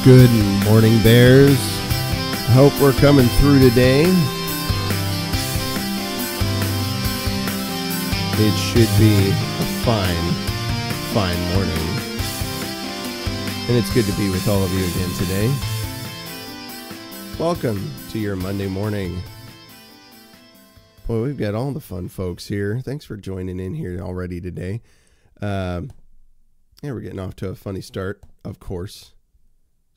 Good morning, Bears. I hope we're coming through today. It should be a fine morning. And it's good to be with all of you again today. Welcome to your Monday morning. Boy, we've got all the fun folks here. Thanks for joining in here already today. Yeah, we're getting off to a funny start, of course.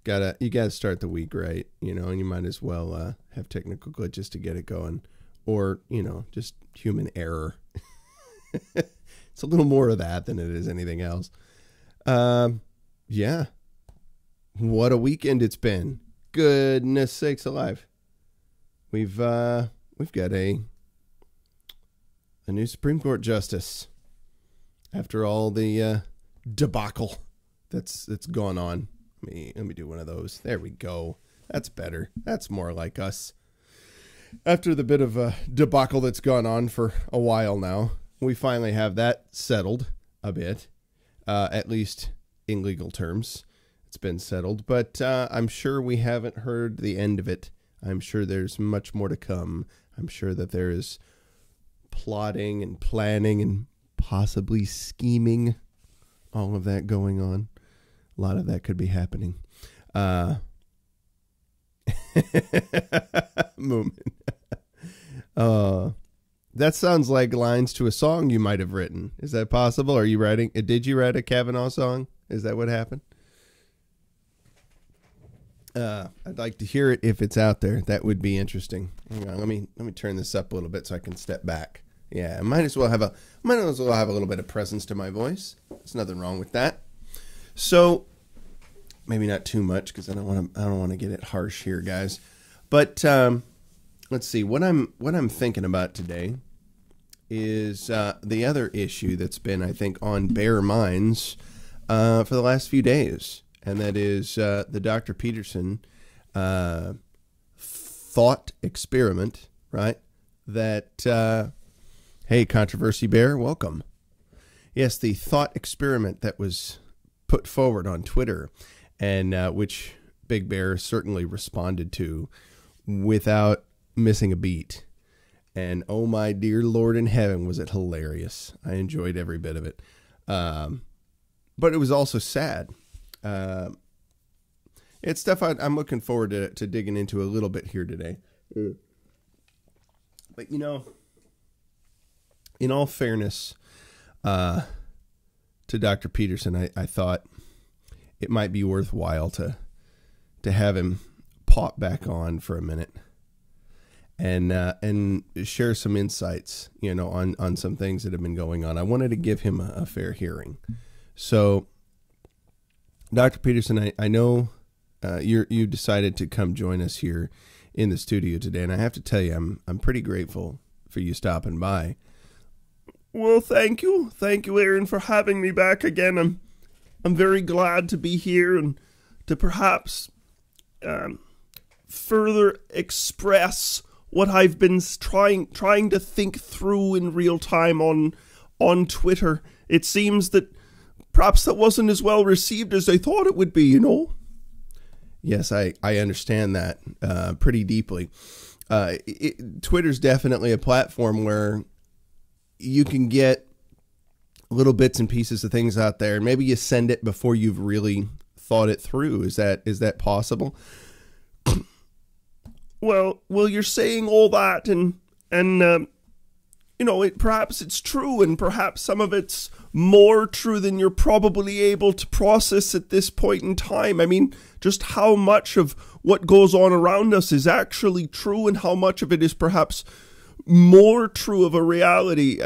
You gotta start the week right, and you might as well have technical glitches to get it going, or just human error. It's a little more of that than it is anything else. Yeah, what a weekend it's been. Goodness sakes alive. We've got a new Supreme Court justice after all the debacle that's gone on. Let me do one of those. There we go. That's better. That's more like us. After the bit of a debacle that's gone on for a while now, we finally have that settled a bit, at least in legal terms. It's been settled, but I'm sure we haven't heard the end of it. I'm sure there's much more to come. I'm sure that there is plotting and planning and possibly scheming, all of that going on. A lot of that could be happening. Moment. That sounds like lines to a song you might have written. Is that possible? Did you write a Kavanaugh song? Is that what happened? I'd like to hear it if it's out there. That would be interesting. Hang on, let me turn this up a little bit so I can step back. Yeah, I might as well have a little bit of presence to my voice. There's nothing wrong with that. So maybe not too much because I don't want to get it harsh here, guys. But let's see, what I'm thinking about today is the other issue that's been, I think, on bear minds for the last few days, and that is the Dr. Peterson thought experiment, right? That hey, controversy bear, welcome. Yes, the thought experiment that was put forward on Twitter, and which Big Bear certainly responded to without missing a beat. And oh my dear Lord in heaven, was it hilarious. I enjoyed every bit of it. But it was also sad. It's stuff I'm looking forward to digging into a little bit here today. But in all fairness, to Dr. Peterson, I thought it might be worthwhile to have him pop back on for a minute and share some insights, on some things that have been going on. I wanted to give him a fair hearing. So, Dr. Peterson, I know you decided to come join us here in the studio today, and I have to tell you, I'm pretty grateful for you stopping by. Well, thank you, Aaron, for having me back again. I'm very glad to be here and to perhaps further express what I've been trying to think through in real time on Twitter. It seems that perhaps that wasn't as well received as I thought it would be, Yes, I understand that pretty deeply. Twitter's definitely a platform where you can get little bits and pieces of things out there. Maybe you send it before you've really thought it through. Is that possible? Well, you're saying all that, and perhaps it's true, and perhaps some of it's more true than you're probably able to process at this point in time. I mean, just how much of what goes on around us is actually true, and how much of it is perhaps more true of a reality.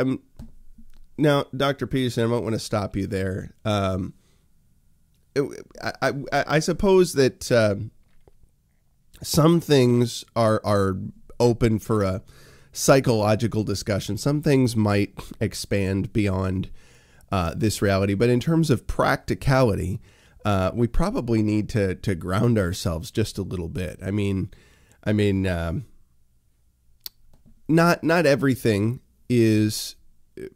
Now, Dr. Peterson, I might want to stop you there. I suppose that some things are open for a psychological discussion. Some things might expand beyond this reality. But in terms of practicality, we probably need to ground ourselves just a little bit. I mean, not everything is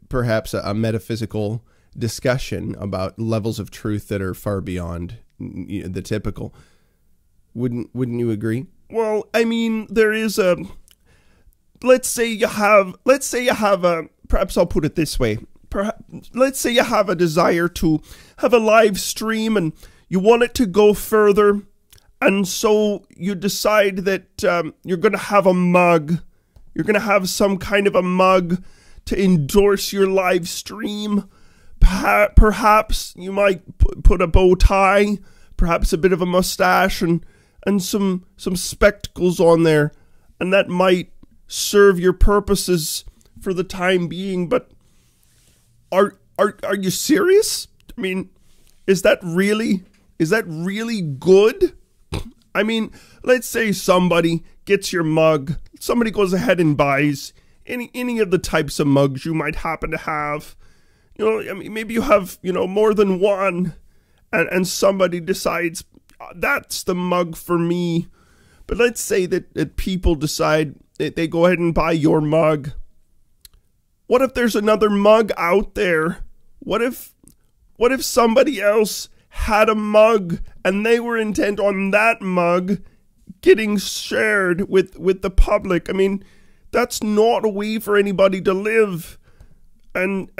perhaps a metaphysical discussion about levels of truth that are far beyond the typical. Wouldn't you agree? Well, I mean, there is a, let's say you have a, perhaps I'll put it this way. Let's say you have a desire to have a live stream and you want it to go further. And so you decide that you're going to have a mug. You're going to have some kind of a mug to endorse your live stream. Perhaps you might put a bow tie, perhaps a bit of a mustache and some spectacles on there. And that might serve your purposes for the time being. But are you serious? I mean, is that really good? I mean, let's say somebody gets your mug. Somebody goes ahead and buys any of the types of mugs you might happen to have. You know, I mean, maybe you have, more than one, and somebody decides, that's the mug for me. But let's say that people decide that they go ahead and buy your mug. What if there's another mug out there? What if somebody else had a mug and they were intent on that mug getting shared with the public? I mean, that's not a way for anybody to live. And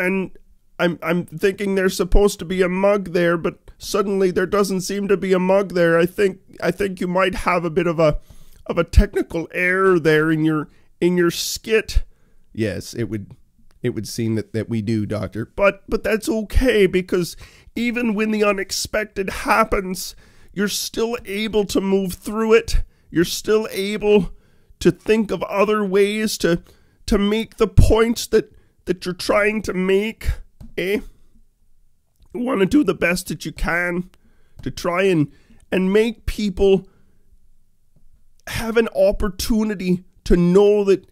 I'm thinking there's supposed to be a mug there, but suddenly there doesn't seem to be a mug there. I think you might have a bit of a technical error there in your skit. Yes, it would seem that we do, Doctor. But that's okay, because even when the unexpected happens, you're still able to move through it. You're still able to think of other ways to make the points that you're trying to make. You want to do the best that you can to try and make people have an opportunity to know that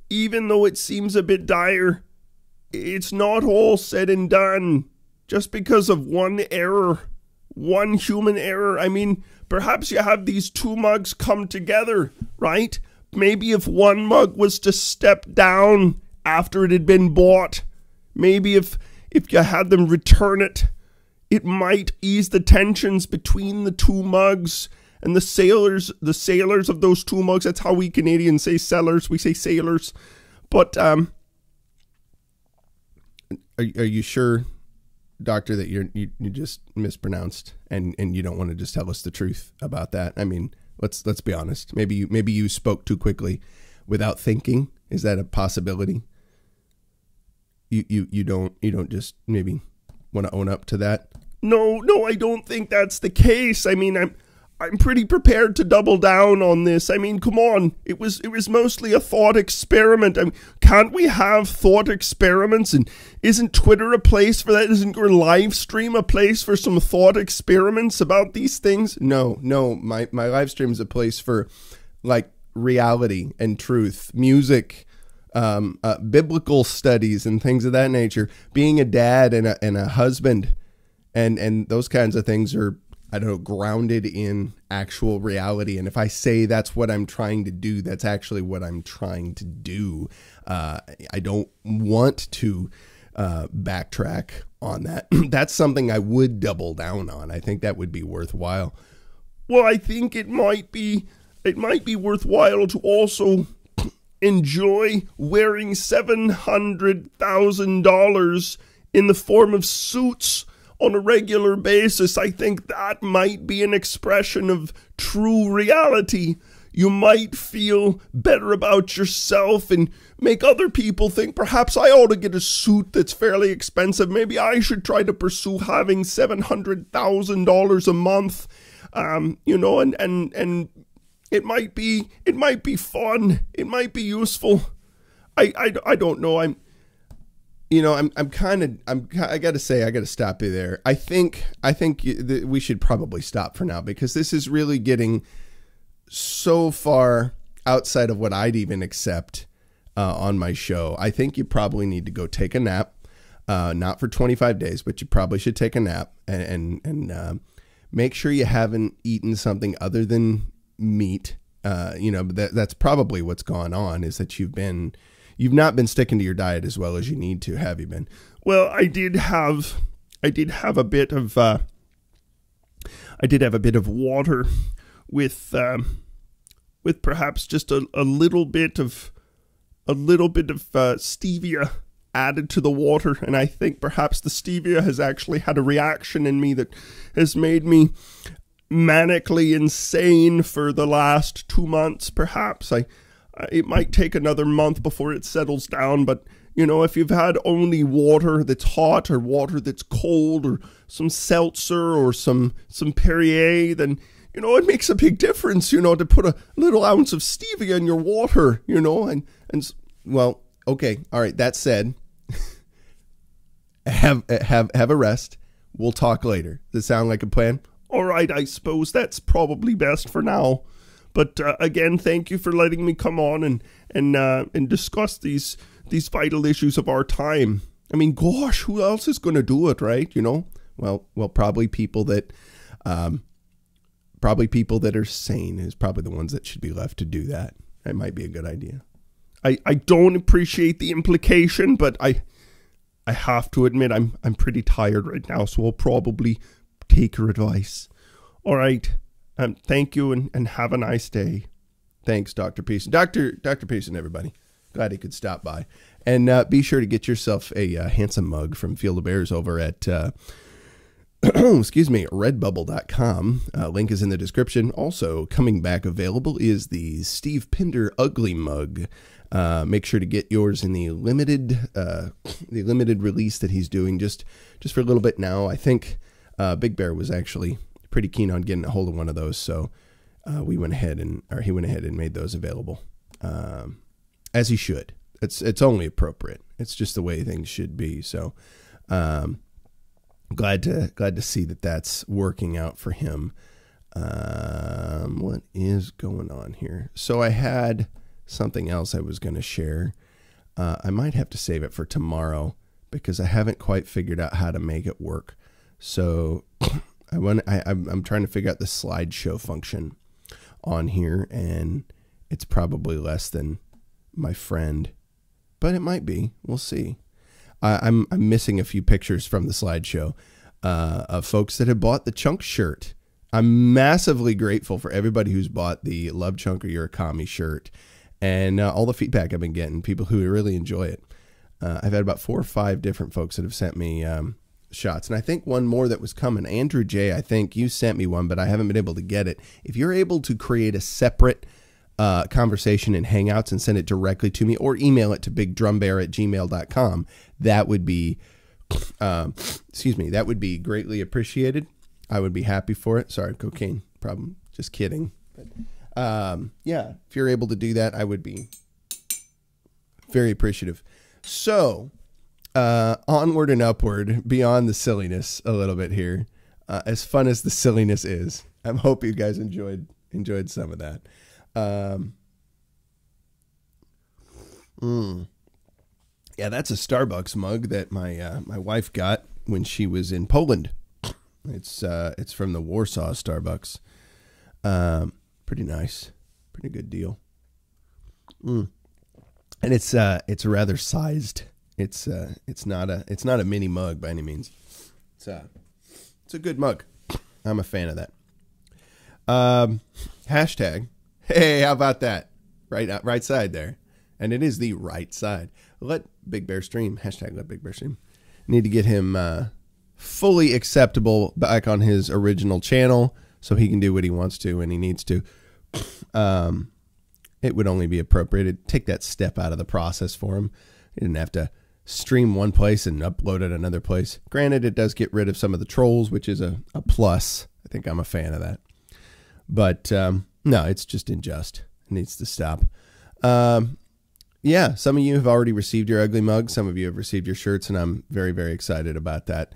even though it seems a bit dire, it's not all said and done just because of one error, one human error. I mean, perhaps you have these two mugs come together, right? Maybe if one mug was to step down after it had been bought, maybe if you had them return it, it might ease the tensions between the two mugs and the sailors of those two mugs. That's how we Canadians say sellers. We say sailors. But Are you sure, Doctor, that you just mispronounced and you don't want to just tell us the truth about that? I mean, let's be honest. Maybe you spoke too quickly without thinking. Is that a possibility? You don't just maybe want to own up to that? No, I don't think that's the case. I mean, I'm pretty prepared to double down on this. I mean, come on. It was mostly a thought experiment. I mean, can't we have thought experiments? And isn't Twitter a place for that? Isn't your live stream a place for some thought experiments about these things? No. My live stream is a place for like reality and truth, music, biblical studies and things of that nature. Being a dad and a husband and those kinds of things are, I don't know, grounded in actual reality. And if I say that's what I'm trying to do, that's actually what I'm trying to do. I don't want to backtrack on that. That's something I would double down on. I think that would be worthwhile. Well, I think it might be worthwhile to also enjoy wearing $700,000 in the form of suits on a regular basis. I think that might be an expression of true reality. You might feel better about yourself and make other people think perhaps I ought to get a suit that's fairly expensive. Maybe I should try to pursue having $700,000 a month. And it might be fun. It might be useful. I don't know. I gotta say, I gotta stop you there. I think we should probably stop for now, because this is really getting so far outside of what I'd even accept on my show. I think you probably need to go take a nap, not for 25 days, but you probably should take a nap and make sure you haven't eaten something other than meat. That's probably what's gone on, is that you've not been sticking to your diet as well as you need to, have you been? Well, I did have a bit of water with perhaps just a little bit of stevia added to the water, and I think perhaps the stevia has actually had a reaction in me that has made me manically insane for the last 2 months. Perhaps it might take another month before it settles down, but you know, if you've had only water that's hot or water that's cold or some seltzer or some Perrier, then you know, it makes a big difference, you know, to put a little ounce of stevia in your water, you know, and well, okay, all right, that said, have a rest. We'll talk later. Does that sound like a plan? All right, I suppose that's probably best for now. But again, thank you for letting me come on and discuss these vital issues of our time. I mean, gosh, who else is going to do it, right? You know, well, probably people that are sane is probably the ones that should be left to do that. That might be a good idea. I don't appreciate the implication, but I have to admit I'm pretty tired right now, so I'll probably take your advice. All right. Thank you and have a nice day. Thanks, Dr. Peterson. Dr. Peterson, everybody. Glad he could stop by. And be sure to get yourself a handsome mug from Field of Bears over at redbubble.com. Link is in the description. Also, coming back available is the Steve Pinder Ugly Mug. Make sure to get yours in the limited release that he's doing just for a little bit now. I think Big Bear was actually pretty keen on getting a hold of one of those, so he went ahead and made those available, as he should. It's only appropriate. It's just the way things should be. So glad to see that that's working out for him. What is going on here? So I had something else I was going to share. I might have to save it for tomorrow because I haven't quite figured out how to make it work. So I'm trying to figure out the slideshow function on here, and it's probably less than my friend, but it might be. We'll see. I'm missing a few pictures from the slideshow of folks that have bought the Chunk shirt. I'm massively grateful for everybody who's bought the Love Chunk or You're a Commie shirt, and all the feedback I've been getting, people who really enjoy it. I've had about 4 or 5 different folks that have sent me shots, and I think one more that was coming. Andrew J., I think you sent me one, but I haven't been able to get it. If you're able to create a separate conversation in Hangouts and send it directly to me, or email it to bigdrumbear@gmail.com, that would be that would be greatly appreciated. I would be happy for it. Sorry, cocaine problem. Just kidding. But yeah, if you're able to do that, I would be very appreciative. So onward and upward, beyond the silliness a little bit here. As fun as the silliness is, I hope you guys enjoyed some of that. Yeah, that's a Starbucks mug that my wife got when she was in Poland. It's from the Warsaw Starbucks. Pretty nice, pretty good deal. And it's rather sized. It's not a mini mug by any means. It's a good mug. I'm a fan of that. Hashtag. Hey, how about that? Right side there. And it is the right side. Let Big Bear stream. Hashtag let Big Bear stream. Need to get him fully acceptable back on his original channel so he can do what he wants to when he needs to. It would only be appropriate to take that step out of the process for him. He didn't have to stream one place and upload it another place. Granted, it does get rid of some of the trolls, which is a plus. I think I'm a fan of that. But no, it's just unjust. It needs to stop. Yeah, some of you have already received your ugly mug. Some of you have received your shirts, and I'm very, very excited about that.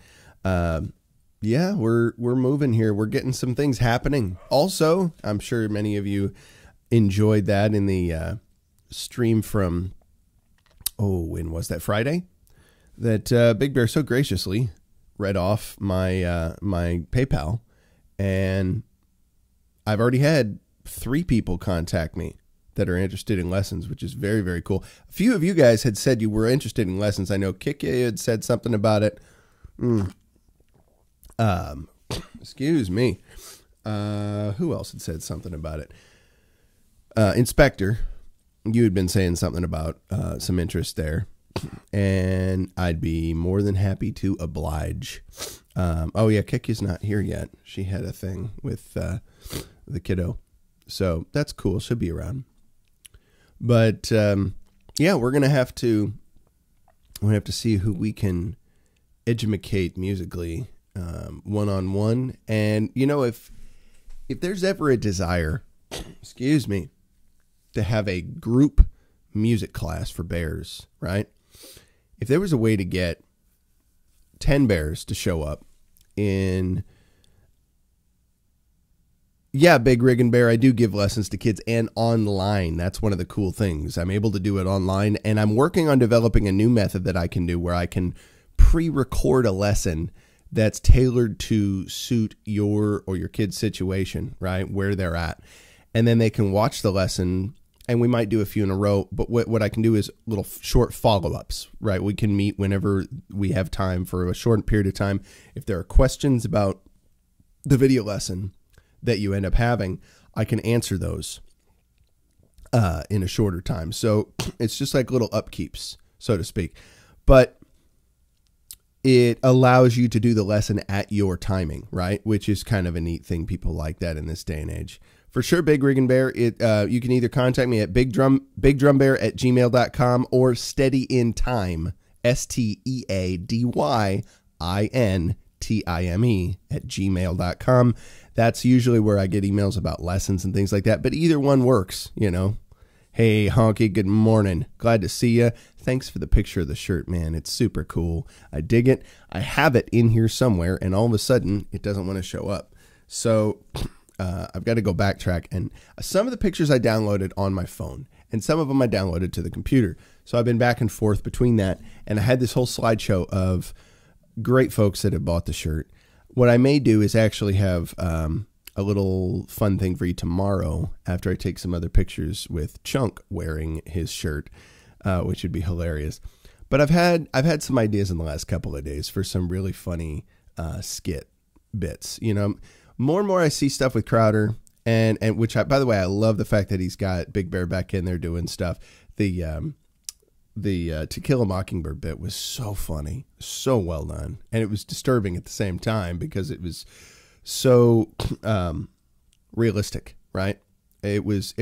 Yeah, we're moving here. We're getting some things happening. Also, I'm sure many of you enjoyed that in the stream from, when was that, Friday? That Big Bear so graciously read off my my PayPal, and I've already had 3 people contact me that are interested in lessons, which is very, very cool. A few of you guys had said you were interested in lessons. I know Kiki had said something about it. Excuse me. Who else had said something about it? Inspector, you had been saying something about some interest there, and I'd be more than happy to oblige. Oh yeah, Kiki's not here yet. She had a thing with the kiddo, so that's cool. She'll be around. But yeah, we're gonna have to see who we can educate musically, one-on-one. And you know, if there's ever a desire, excuse me, to have a group music class for bears, right? If there was a way to get 10 bears to show up in, yeah, Big Riggin' Bear, I do give lessons to kids and online. That's one of the cool things. I'm able to do it online, and I'm working on developing a new method that I can do where I can pre-record a lesson that's tailored to suit your or your kid's situation, right? Where they're at. And then they can watch the lesson, and we might do a few in a row, but what I can do is little short follow-ups, right? We can meet whenever we have time for a short period of time. If there are questions about the video lesson that you end up having, I can answer those in a shorter time. So it's just like little upkeeps, so to speak. But it allows you to do the lesson at your timing, right? Which is kind of a neat thing. People like that in this day and age. For sure, Big Riggin' Bear, you can either contact me at bigdrumbear@gmail.com or steadyintime, steadyintime@gmail.com. That's usually where I get emails about lessons and things like that. But either one works, you know. Hey, Honky, good morning. Glad to see you. Thanks for the picture of the shirt, man. It's super cool. I dig it. I have it in here somewhere, and all of a sudden, it doesn't want to show up. So I've got to go backtrack, and some of the pictures I downloaded on my phone, and some of them I downloaded to the computer. So I've been back and forth between that, and I had this whole slideshow of great folks that have bought the shirt. What I may do is actually have a little fun thing for you tomorrow after I take some other pictures with Chunk wearing his shirt, which would be hilarious. But I've had some ideas in the last couple of days for some really funny skit bits, you know. More and more I see stuff with Crowder, and which, by the way, I love the fact that he's got Big Bear back in there doing stuff. The To Kill a Mockingbird bit was so funny, so well done, and it was disturbing at the same time because it was so realistic, right? It was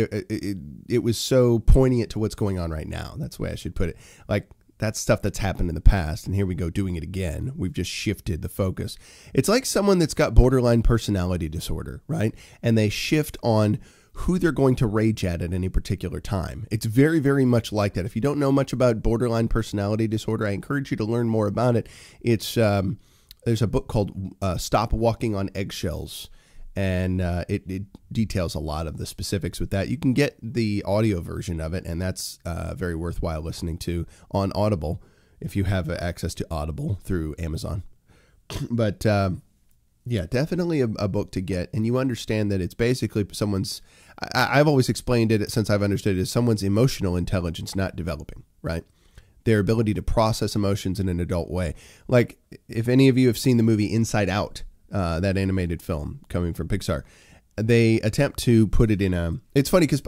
so poignant to what's going on right now. That's the way I should put it. Like, that's stuff that's happened in the past, and here we go doing it again. We've just shifted the focus. It's like someone that's got borderline personality disorder, right? And they shift on who they're going to rage at any particular time. It's very, very much like that. If you don't know much about borderline personality disorder, I encourage you to learn more about it. It's there's a book called Stop Walking on Eggshells, and it details a lot of the specifics with that. You can get the audio version of it, and that's very worthwhile listening to on Audible if you have access to Audible through Amazon. But yeah, definitely a book to get, and you understand that it's basically someone's, I've always explained it since I've understood it, as someone's emotional intelligence not developing, right? Their ability to process emotions in an adult way. Like, if any of you have seen the movie Inside Out, that animated film coming from Pixar, they attempt to put it in a, it's funny because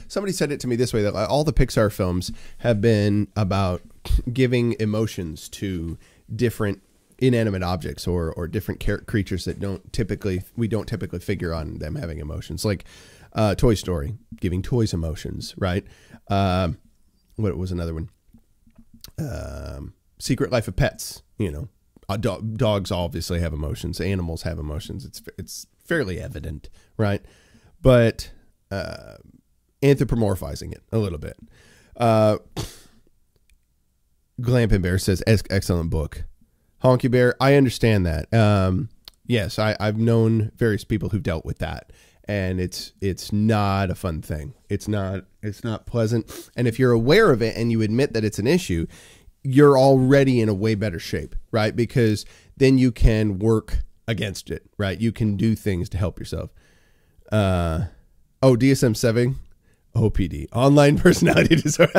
somebody said it to me this way, that all the Pixar films have been about giving emotions to different inanimate objects or different creatures that we don't typically figure on them having emotions. Like Toy Story, giving toys emotions, right? What was another one? Secret Life of Pets, you know. Dogs obviously have emotions. Animals have emotions. It's fairly evident, right? But anthropomorphizing it a little bit. Glampin' Bear says, excellent book. Honky Bear, I understand that. Yes, I've known various people who've dealt with that, and it's not a fun thing. It's not pleasant. And if you're aware of it and you admit that it's an issue, you're already in a way better shape, right? Because then you can work against it, right? You can do things to help yourself. DSM-7, OPD, online personality disorder.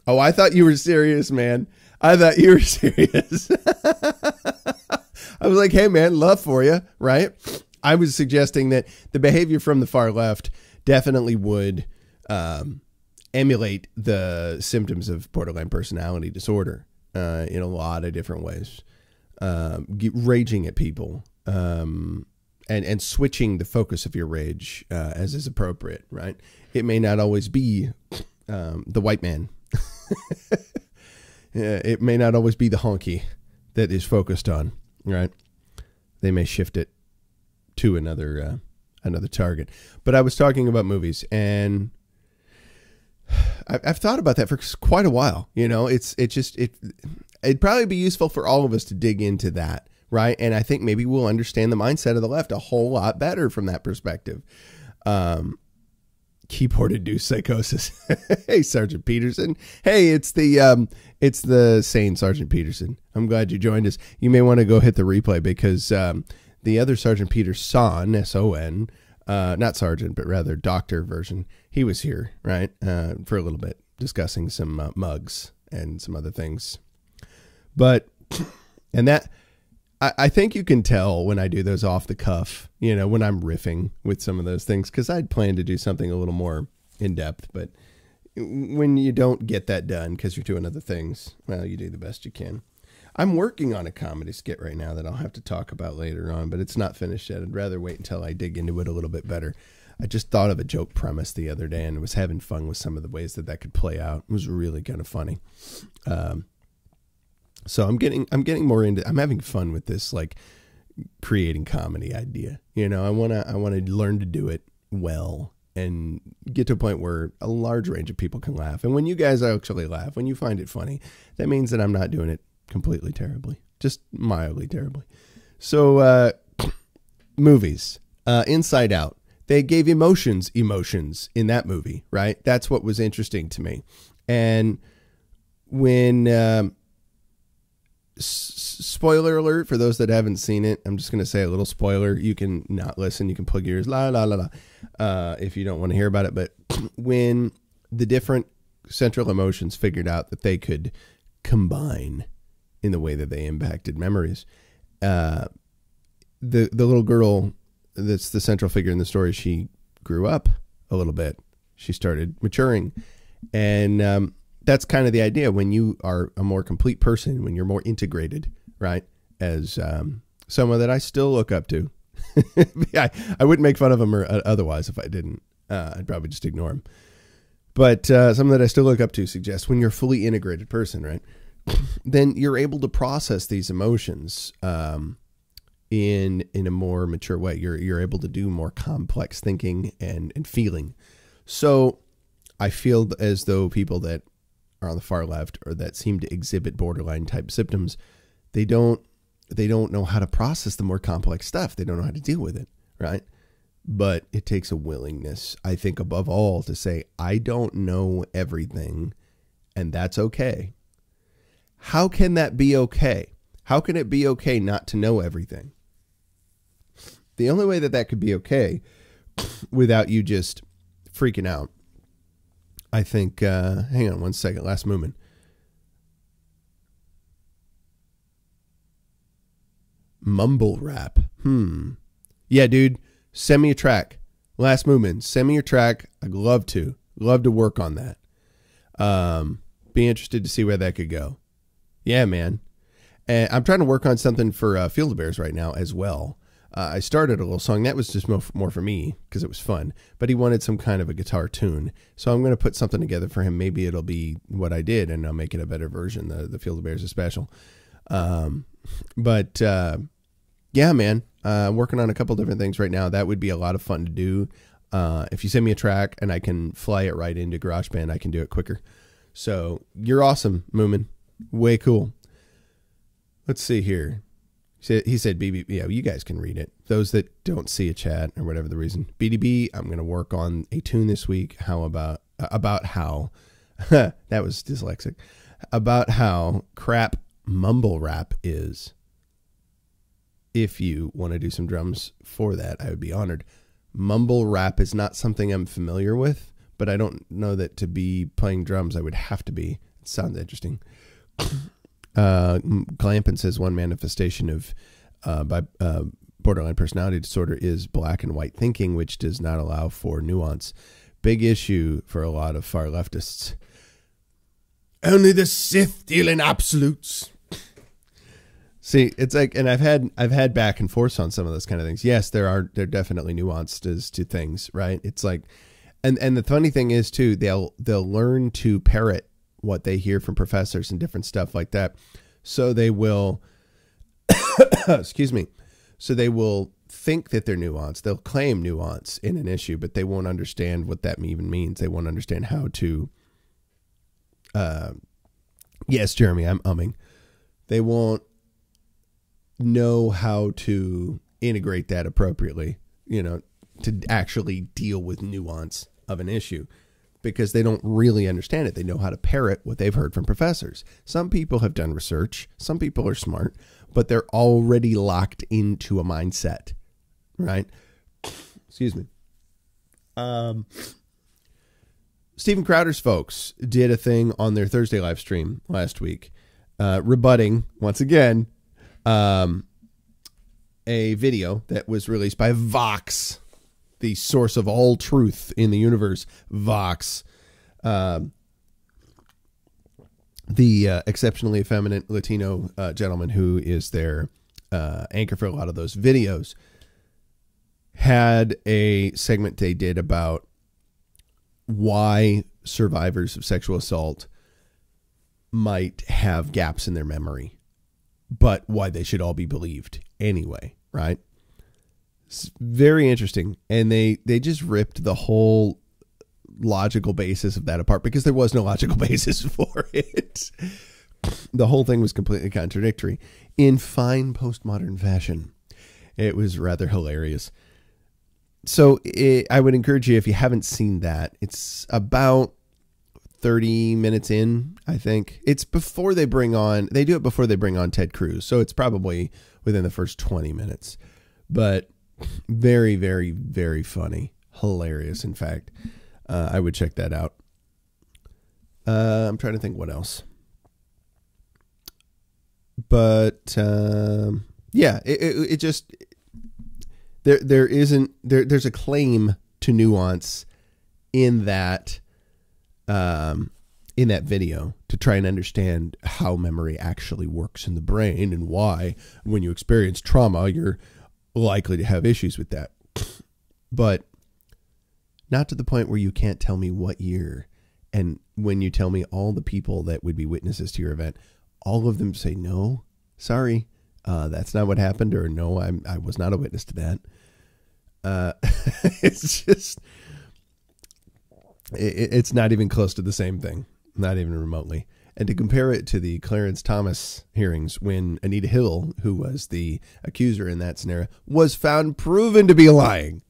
Oh, I thought you were serious, man. I thought you were serious. I was like, hey, man, love for you, right? I was suggesting that the behavior from the far left definitely would emulate the symptoms of borderline personality disorder in a lot of different ways. Raging at people and switching the focus of your rage as is appropriate, right? It may not always be the white man. It may not always be the honky that is focused on, right? They may shift it to another target. But I was talking about movies, and I've thought about that for quite a while. You know, it'd probably be useful for all of us to dig into that, right? And I think maybe we'll understand the mindset of the left a whole lot better from that perspective. Keyboard-induced psychosis. Hey, Sergeant Peterson. Hey, it's the sane Sergeant Peterson. I'm glad you joined us. You may want to go hit the replay because the other Sergeant Peterson, S-O-N, not Sergeant, but rather Doctor version, he was here, right, for a little bit, discussing some mugs and some other things. But, and that, I think you can tell when I do those off the cuff, you know, when I'm riffing with some of those things, because I'd planned to do something a little more in depth, but when you don't get that done because you're doing other things, well, you do the best you can. I'm working on a comedy skit right now that I'll have to talk about later on, but it's not finished yet. I'd rather wait until I dig into it a little bit better. I just thought of a joke premise the other day and was having fun with some of the ways that could play out. It was really kind of funny. So I'm getting more into, I'm having fun with this, like, creating comedy idea. You know, I want to learn to do it well and get to a point where a large range of people can laugh. And when you guys actually laugh, when you find it funny, that means that I'm not doing it completely terribly, just mildly terribly. So, movies, Inside Out, they gave emotions in that movie, right? That's what was interesting to me. And when, spoiler alert for those that haven't seen it, I'm just going to say a little spoiler. You can not listen. You can plug your ears, if you don't want to hear about it. But when the different central emotions figured out that they could combine in the way that they impacted memories, the little girl that's the central figure in the story, she grew up a little bit. She started maturing, and that's kind of the idea when you are a more complete person, when you're more integrated, right? As someone that I still look up to. I wouldn't make fun of him or otherwise if I didn't. I'd probably just ignore him. But someone that I still look up to suggests when you're a fully integrated person, right? Then you're able to process these emotions in a more mature way. You're able to do more complex thinking and feeling. So I feel as though people that are on the far left or that seem to exhibit borderline type symptoms, they don't know how to process the more complex stuff. They don't know how to deal with it, right? But it takes a willingness, I think, above all, to say, I don't know everything, and that's okay. How can that be okay? How can it be okay not to know everything? The only way that could be okay without you just freaking out, I think, hang on one second, last movement. Mumble rap. Yeah, dude, send me a track. Last movement, send me your track. I'd love to work on that. Be interested to see where that could go. Yeah, man. And I'm trying to work on something for Field of Bears right now as well. I started a little song that was just more for me because it was fun, but he wanted some kind of a guitar tune. So I'm going to put something together for him. Maybe it'll be what I did and I'll make it a better version. The Field of Bears is special. But yeah, man, working on a couple different things right now. That would be a lot of fun to do. If you send me a track and I can fly it right into GarageBand, I can do it quicker. So you're awesome, Moomin. Way cool. Let's see here. He said, BB, yeah, you guys can read it. Those that don't see a chat or whatever the reason. BDB, I'm going to work on a tune this week. How about how, that was dyslexic, about how crap mumble rap is. If you want to do some drums for that, I would be honored. Mumble rap is not something I'm familiar with, but I don't know that to be playing drums, I would have to be. It sounds interesting. Glampin says one manifestation of by borderline personality disorder is black and white thinking, which does not allow for nuance. Big issue for a lot of far leftists. Only the Sith deal in absolutes. See, it's like, and I've had back and forth on some of those kind of things. Yes, they're definitely nuances to things, right? It's like, and the funny thing is too, they'll learn to parrot what they hear from professors and different stuff like that. So they will, excuse me. So they will think that they're nuanced. They'll claim nuance in an issue, but they won't understand what that even means. They won't understand how to, yes, Jeremy, I'm umming. They won't know how to integrate that appropriately, to actually deal with nuance of an issue, because they don't really understand it. They know how to parrot what they've heard from professors. Some people have done research. Some people are smart, but they're already locked into a mindset, right? Excuse me. Steven Crowder's folks did a thing on their Thursday live stream last week, rebutting, once again, a video that was released by Vox, the source of all truth in the universe. Vox, the exceptionally effeminate Latino gentleman who is their anchor for a lot of those videos, had a segment they did about why survivors of sexual assault might have gaps in their memory, but why they should all be believed anyway, right? It's very interesting. And they just ripped the whole logical basis of that apart, because there was no logical basis for it. The whole thing was completely contradictory in fine postmodern fashion. It was rather hilarious. So I would encourage you, if you haven't seen that, it's about 30 minutes in, I think. It's before they do it before they bring on Ted Cruz. So it's probably within the first 20 minutes. But very, very, very funny. Hilarious, in fact. I would check that out. I'm trying to think what else. But yeah, it just... There's a claim to nuance in that video to try and understand how memory actually works in the brain, and why when you experience trauma you're likely to have issues with that, but not to the point where you can't tell me what year. And when you tell me all the people that would be witnesses to your event, all of them say, no, sorry, that's not what happened, or no, I was not a witness to that. It's just, it's not even close to the same thing, not even remotely. And to compare it to the Clarence Thomas hearings, when Anita Hill, who was the accuser in that scenario, was found proven to be lying,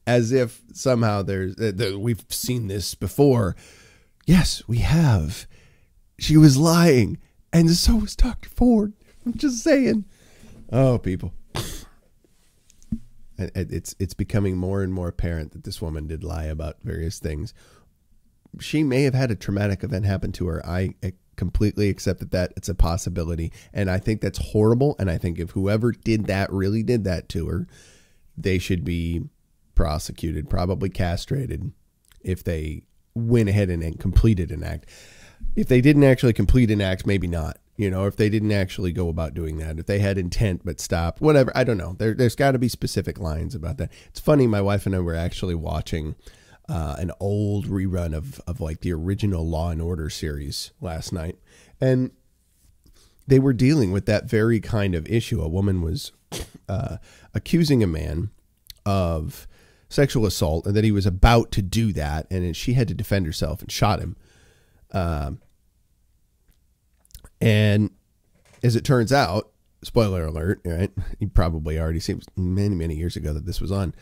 as if somehow we've seen this before. Yes, we have. She was lying, and so was Dr. Ford. I'm just saying. Oh, people. It's becoming more and more apparent that this woman did lie about various things. She may have had a traumatic event happen to her. I completely accept that it's a possibility. And I think that's horrible. And I think if whoever did that really did that to her, they should be prosecuted, probably castrated, if they went ahead and completed an act. If they didn't actually complete an act, maybe not. If they didn't actually go about doing that, if they had intent but stopped, whatever, I don't know. There's got to be specific lines about that. It's funny, my wife and I were actually watching an old rerun of like the original Law and Order series last night, and they were dealing with that very kind of issue. A woman was accusing a man of sexual assault, and that he was about to do that, and she had to defend herself and shot him. And as it turns out, spoiler alert, right? You probably already seen, many, many years ago that this was on.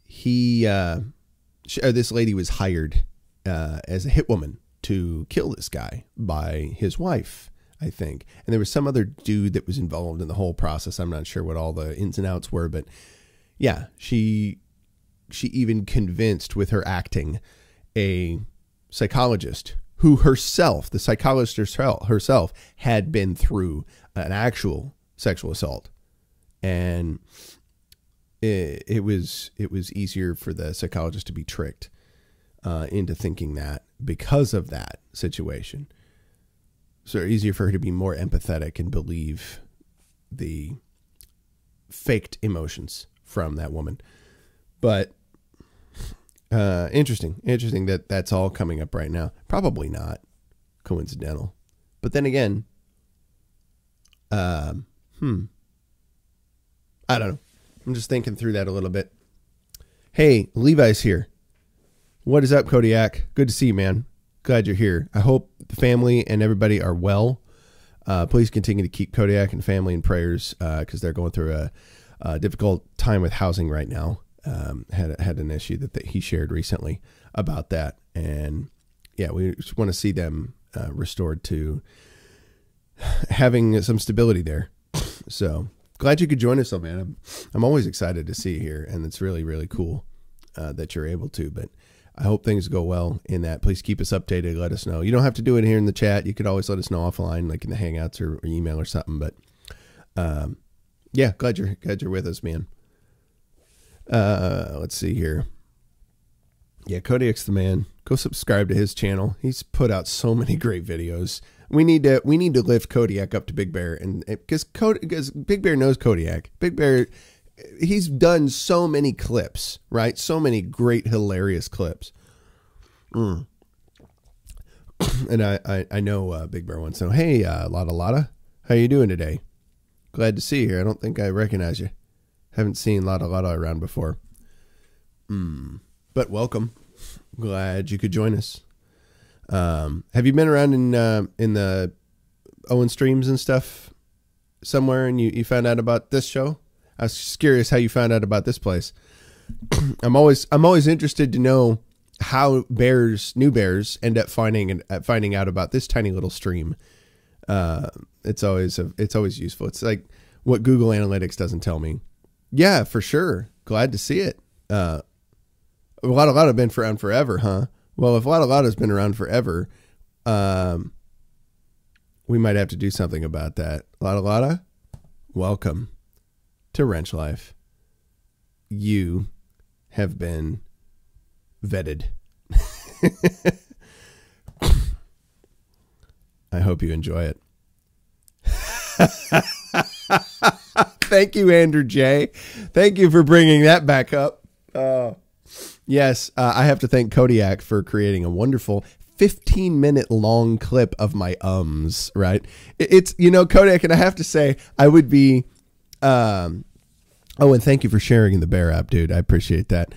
This lady was hired as a hit woman to kill this guy by his wife, I think. And there was some other dude that was involved in the whole process. I'm not sure what all the ins and outs were, but yeah, she even convinced with her acting a psychologist who herself, the psychologist herself, had been through an actual sexual assault And it was easier for the psychologist to be tricked into thinking that because of that situation. So easier for her to be more empathetic and believe the faked emotions from that woman. But interesting that that's all coming up right now. Probably not coincidental. But then again, I don't know. I'm just thinking through that a little bit. Hey, Levi's here. What is up, Kodiak? Good to see you, man. Glad you're here. I hope the family and everybody are well. Please continue to keep Kodiak and family in prayers because they're going through a difficult time with housing right now. Had an issue that he shared recently about that. And yeah, we just want to see them restored to having some stability there. So glad you could join us, though, man. I'm always excited to see you here, and it's really, really cool that you're able to. But I hope things go well in that. Please keep us updated. Let us know. You don't have to do it here in the chat. You could always let us know offline, like in the Hangouts or email or something. But yeah, glad you're with us, man. Let's see here. Yeah, Kodiak's the man. Go subscribe to his channel. He's put out so many great videos. We need to lift Kodiak up to Big Bear, and because Big Bear knows Kodiak. Big Bear, he's done so many clips, right? So many great, hilarious clips. And I know Big Bear wants to know, hey, Lotta, how you doing today? Glad to see you here. I don't think I recognize you. Haven't seen Lotta around before. But welcome. Glad you could join us. Have you been around in the Owen streams and stuff somewhere, and you found out about this show? I was just curious how you found out about this place. I'm always interested to know how new bears end up finding out about this tiny little stream. It's always useful. It's like what Google Analytics doesn't tell me. Yeah, for sure. Glad to see it. Lotta have been around forever, huh? Well, if Lotta's been around forever, we might have to do something about that. Lotta, welcome to Wrench Life. You have been vetted. I hope you enjoy it. Thank you, Andrew J. Thank you for bringing that back up. Yes, I have to thank Kodiak for creating a wonderful 15-minute long clip of my ums, right? It's, Kodiak, and I have to say, I would be, and thank you for sharing in the Bear app, dude. I appreciate that.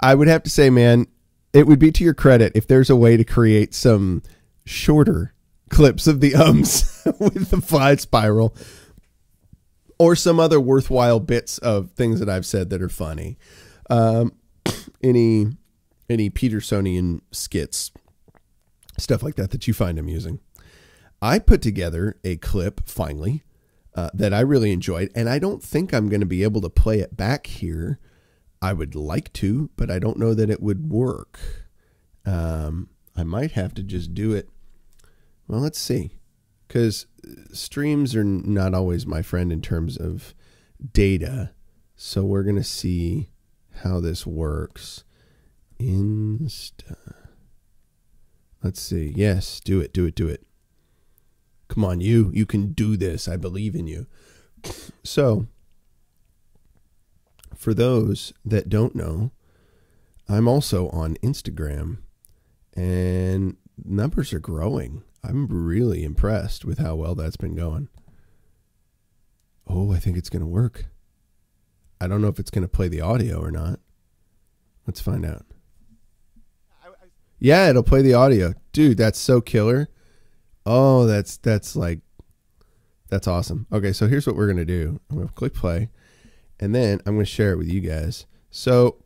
I would have to say, man, it would be to your credit if there's a way to create some shorter clips of the ums with the fly spiral or some other worthwhile bits of things that I've said that are funny. Any Petersonian skits, stuff like that you find amusing. I put together a clip finally that I really enjoyed, and I don't think I'm going to be able to play it back here. I would like to, but I don't know that it would work. I might have to just do it. Well, let's see, because streams are not always my friend in terms of data. So we're going to see how this works. Insta. Let's see. Yes, do it. Come on, you can do this. I believe in you. So, for those that don't know, I'm also on Instagram, and numbers are growing. I'm really impressed with how well that's been going. Oh, I think it's going to work. I don't know if it's going to play the audio or not. Let's find out. Yeah, it'll play the audio. Dude, that's so killer. Oh, that's awesome. Okay, so here's what we're going to do. I'm going to click play, and then I'm going to share it with you guys. So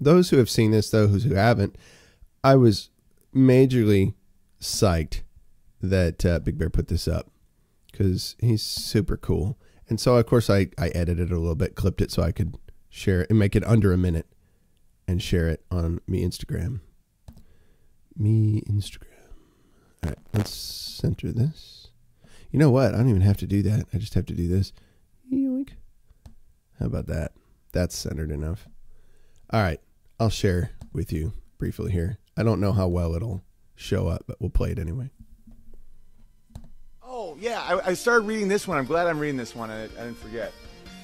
those who have seen this, though, who haven't, I was majorly psyched that Big Bear put this up because he's super cool. And so, of course, I edited it a little bit, clipped it so I could share it and make it under a minute and share it on me Instagram. All right, let's center this. You know what? I don't even have to do that. I just have to do this. Yoink. How about that? That's centered enough. All right. I'll share with you briefly here. I don't know how well it'll show up, but we'll play it anyway. Oh, yeah. I started reading this one. I'm glad I'm reading this one. I didn't forget.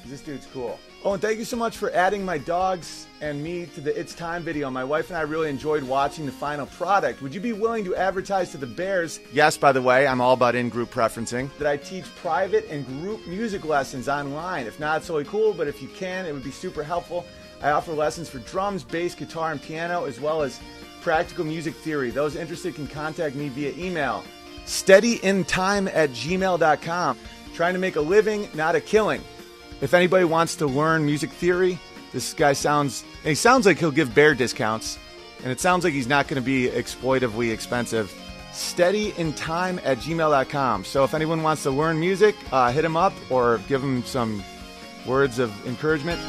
This dude's cool. Oh, and thank you so much for adding my dogs and me to the It's Time video. My wife and I really enjoyed watching the final product. Would you be willing to advertise to the Bears? Yes, by the way, I'm all about in-group preferencing. That I teach private and group music lessons online. If not, it's totally cool, but if you can, it would be super helpful. I offer lessons for drums, bass, guitar, and piano, as well as practical music theory. Those interested can contact me via email. steadyintime@gmail.com. Trying to make a living, not a killing. If anybody wants to learn music theory, this guy sounds like he'll give bear discounts, and it sounds like he's not going to be exploitively expensive. steadyintime@gmail.com. So if anyone wants to learn music, hit him up or give him some words of encouragement.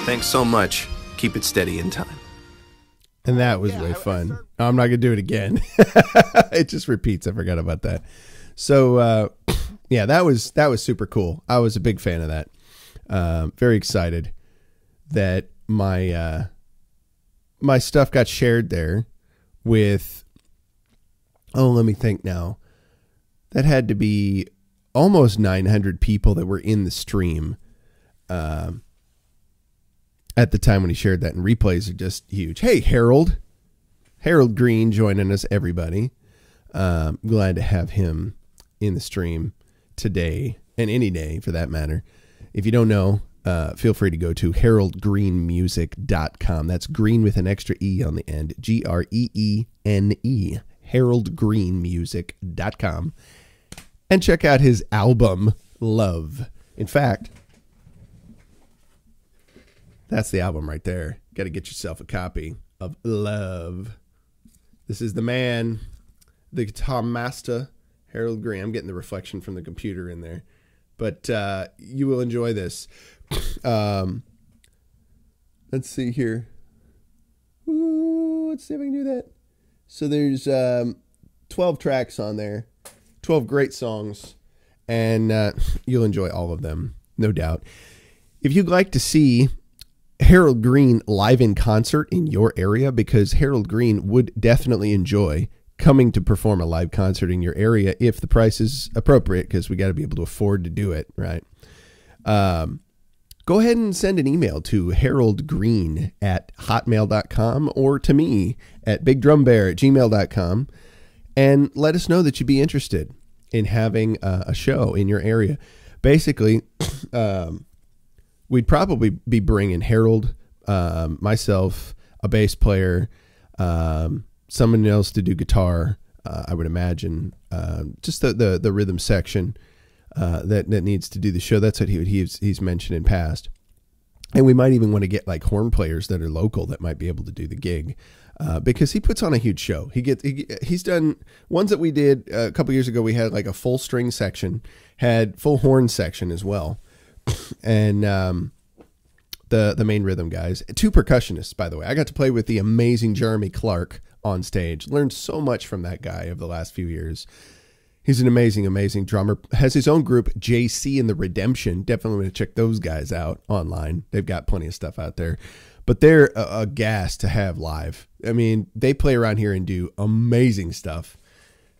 Thanks so much. Keep it steady in time. And that was way fun. I'm not going to do it again. It just repeats. I forgot about that. So, yeah, that was super cool. I was a big fan of that. Very excited that my stuff got shared there with, let me think now. That had to be almost 900 people that were in the stream at the time when he shared that. And replays are just huge. Hey, Harold Greene joining us, everybody. Glad to have him in the stream today and any day for that matter. If you don't know, feel free to go to haroldgreenmusic.com. That's Green with an extra E on the end. Greene. haroldgreenmusic.com. And check out his album, Love. In fact, that's the album right there. Got to get yourself a copy of Love. This is the man, the guitar master, Harold Greene. I'm getting the reflection from the computer in there. But you will enjoy this. Let's see here. Ooh, let's see if I can do that. So there's 12 tracks on there. 12 great songs. And you'll enjoy all of them, no doubt. If you'd like to see Harold Greene live in concert in your area, because Harold Greene would definitely enjoy coming to perform a live concert in your area if the price is appropriate, because we got to be able to afford to do it, right? Go ahead and send an email to haroldgreen@hotmail.com or to me at bigdrumbear@gmail.com and let us know that you'd be interested in having a show in your area. Basically, we'd probably be bringing Harold, myself, a bass player, someone else to do guitar, I would imagine, just the rhythm section that needs to do the show. That's what he's mentioned in past. And we might even want to get like horn players that are local that might be able to do the gig, because he puts on a huge show. He's done ones that we did a couple years ago. We had like a full string section, had full horn section as well. And the main rhythm guys, 2 percussionists, by the way. I got to play with the amazing Jeremy Clark on stage. Learned so much from that guy over the last few years. He's an amazing, amazing drummer. Has his own group, JC and the Redemption. Definitely want to check those guys out online. They've got plenty of stuff out there. But they're a gas to have live. I mean, they play around here and do amazing stuff.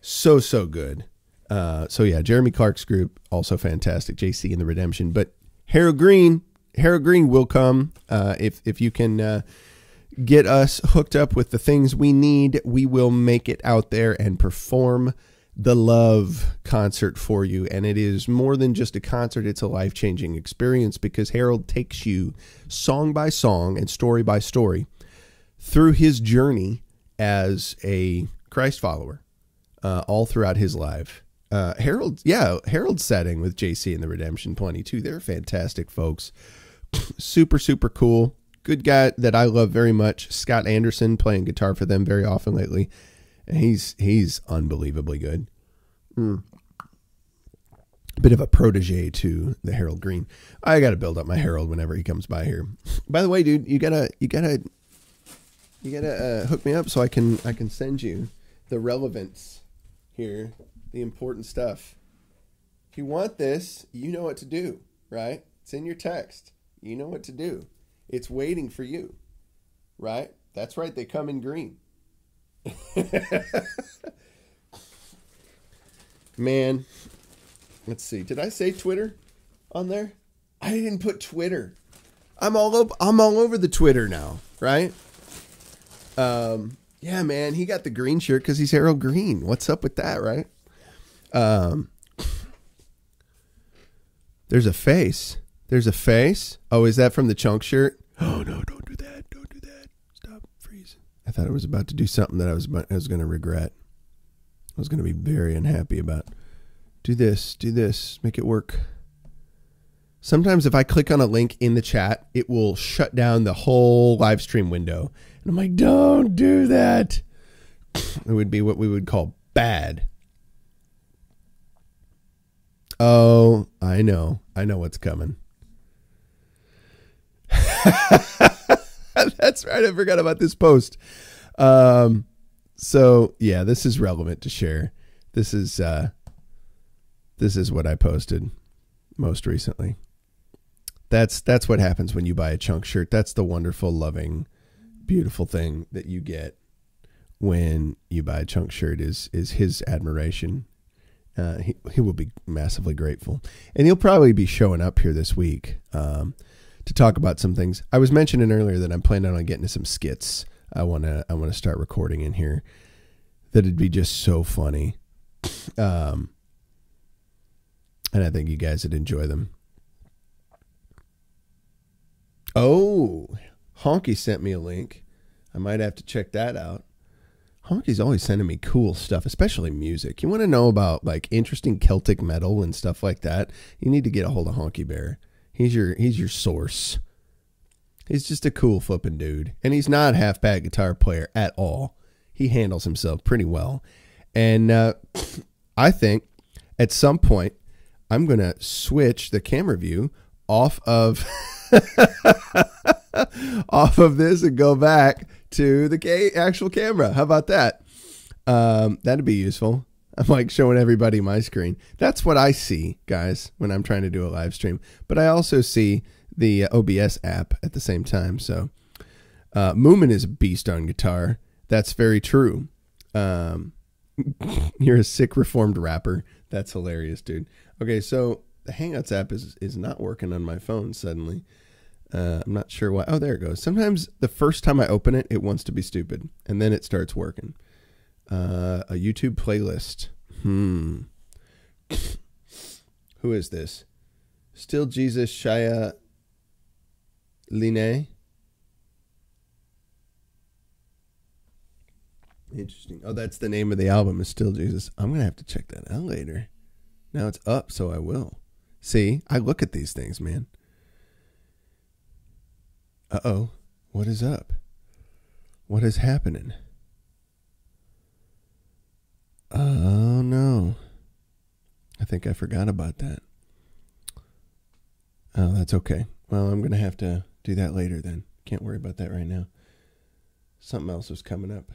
So good. So yeah, Jeremy Clark's group, also fantastic. JC and the Redemption. But Harold Greene will come. If you can get us hooked up with the things we need, we will make it out there and perform the Love concert for you. And it is more than just a concert. It's a life-changing experience, because Harold takes you song by song and story by story through his journey as a Christ follower, all throughout his life. Harold's setting with JC and the Redemption plenty too. They're fantastic folks. Super cool. Good guy that I love very much. Scott Anderson, playing guitar for them very often lately. And he's unbelievably good. Bit of a protege to the Harold Greene. I got to build up my Harold whenever he comes by here. By the way, dude, you gotta hook me up so I can send you the relevance here, the important stuff. you want this, you know what to do, right? It's in your text. You know what to do. It's waiting for you, right? That's right. They come in green. Man, let's see. Did I say Twitter on there? I didn't put Twitter. I'm all over the Twitter now, right? Yeah, man, he got the green shirt because he's Harold Greene. What's up with that, right? There's a face. There's a face. Oh, is that from the chunk shirt? Oh no, don't do that. Don't do that. Stop, freeze. I thought I was about to do something that I was going to regret. I was going to be very unhappy about. Do this, make it work. Sometimes if I click on a link in the chat, it will shut down the whole live stream window. And I'm like, don't do that. It would be what we would call bad. Oh, I know what's coming. That's right. I forgot about this post. So yeah, this is relevant to share. This is what I posted most recently. That's what happens when you buy a chunk shirt. That's the wonderful, loving, beautiful thing that you get when you buy a chunk shirt is his admiration. He will be massively grateful, and he'll probably be showing up here this week to talk about some things. I was mentioning earlier that I'm planning on getting to some skits. I want to start recording in here. That'd be just so funny, and I think you guys would enjoy them. Oh, Honky sent me a link. I might have to check that out. Honky's always sending me cool stuff, especially music. You want to know about like interesting Celtic metal and stuff like that? You need to get a hold of Honky Bear. He's your source. He's just a cool flipping dude, and he's not a half-bad guitar player at all. He handles himself pretty well, and I think at some point I'm gonna switch the camera view off of off of this and go back to the actual camera. How about that? That'd be useful. I'm like showing everybody my screen. That's what I see, guys, when I'm trying to do a live stream. But I also see the OBS app at the same time. So Moomin is a beast on guitar. That's very true. You're a sick reformed rapper. That's hilarious, dude. Okay, so the Hangouts app is not working on my phone suddenly. I'm not sure why. Oh, there it goes. Sometimes the first time I open it, it wants to be stupid, and then it starts working. A YouTube playlist. Who is this? Still Jesus Shaya Line? Interesting. Oh, that's the name of the album, is Still Jesus. I'm going to have to check that out later. Now it's up, so I will. See, I look at these things, man. Uh-oh. What is up? What is happening? Oh, no. I think I forgot about that. Oh, that's okay. Well, I'm going to have to do that later then. Can't worry about that right now. Something else was coming up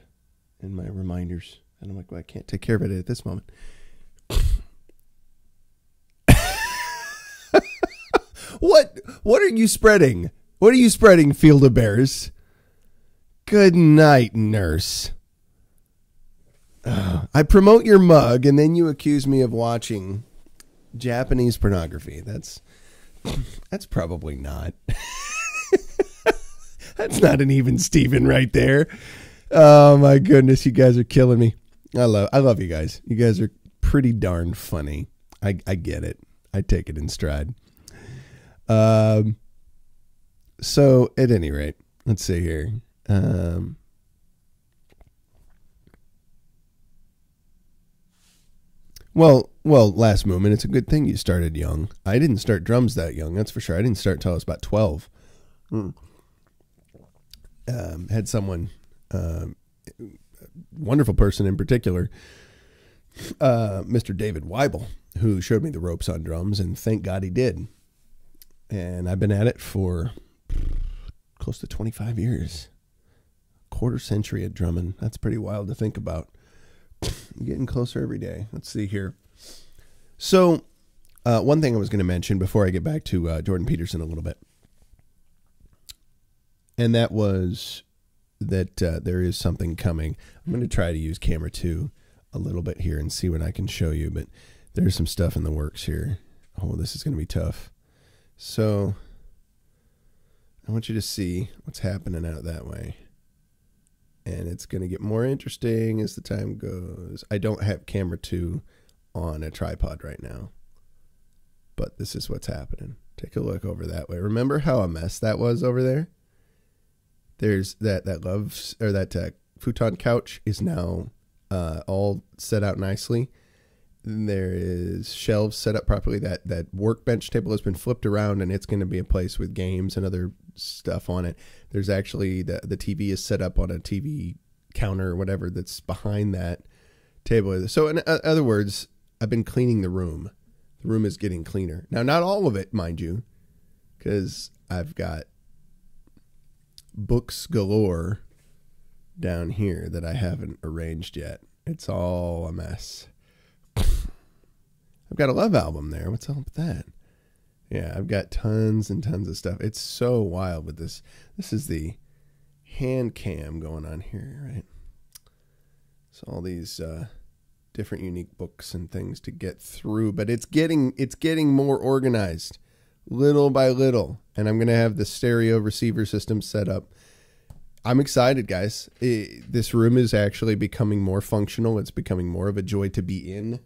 in my reminders. And I'm like, well, I can't take care of it at this moment. What are you spreading? What are you spreading, Field of Bears? Good night, nurse. I promote your mug, and then you accuse me of watching Japanese pornography. That's probably not. That's not an even Steven right there. Oh my goodness, you guys are killing me. I love you guys. You guys are pretty darn funny. I get it. I take it in stride. So at any rate, let's see here. Well, last movement, it's a good thing you started young. I didn't start drums that young, that's for sure. I didn't start till I was about 12. Had someone, wonderful person in particular, Mr. David Weibel, who showed me the ropes on drums, and thank God he did. And I've been at it for close to 25 years. Quarter century at drumming. That's pretty wild to think about. I'm getting closer every day. Let's see here. So One thing I was going to mention before I get back to Jordan Peterson a little bit, and that was that there is something coming. I'm going to try to use camera 2 a little bit here and see what I can show you, but there's some stuff in the works here. Oh, this is going to be tough. So I want you to see what's happening out that way. And it's going to get more interesting as the time goes. I don't have camera 2 on a tripod right now, but this is what's happening. Take a look over that way. Remember how a mess that was over there? There's that futon couch is now all set out nicely. There is shelves set up properly. That workbench table has been flipped around, and it's going to be a place with games and other stuff on it. There's actually the TV is set up on a TV counter or whatever that's behind that table. So in other words, I've been cleaning the room. The room is getting cleaner. Now, not all of it, mind you, because I've got books galore down here that I haven't arranged yet. It's all a mess. I've got a Love album there. What's up with that? Yeah, I've got tons and tons of stuff. It's so wild with this. This is the hand cam going on here, right? So all these different unique books and things to get through, but it's getting more organized little by little. And I'm going to have the stereo receiver system set up. I'm excited, guys. This room is actually becoming more functional. It's becoming more of a joy to be in.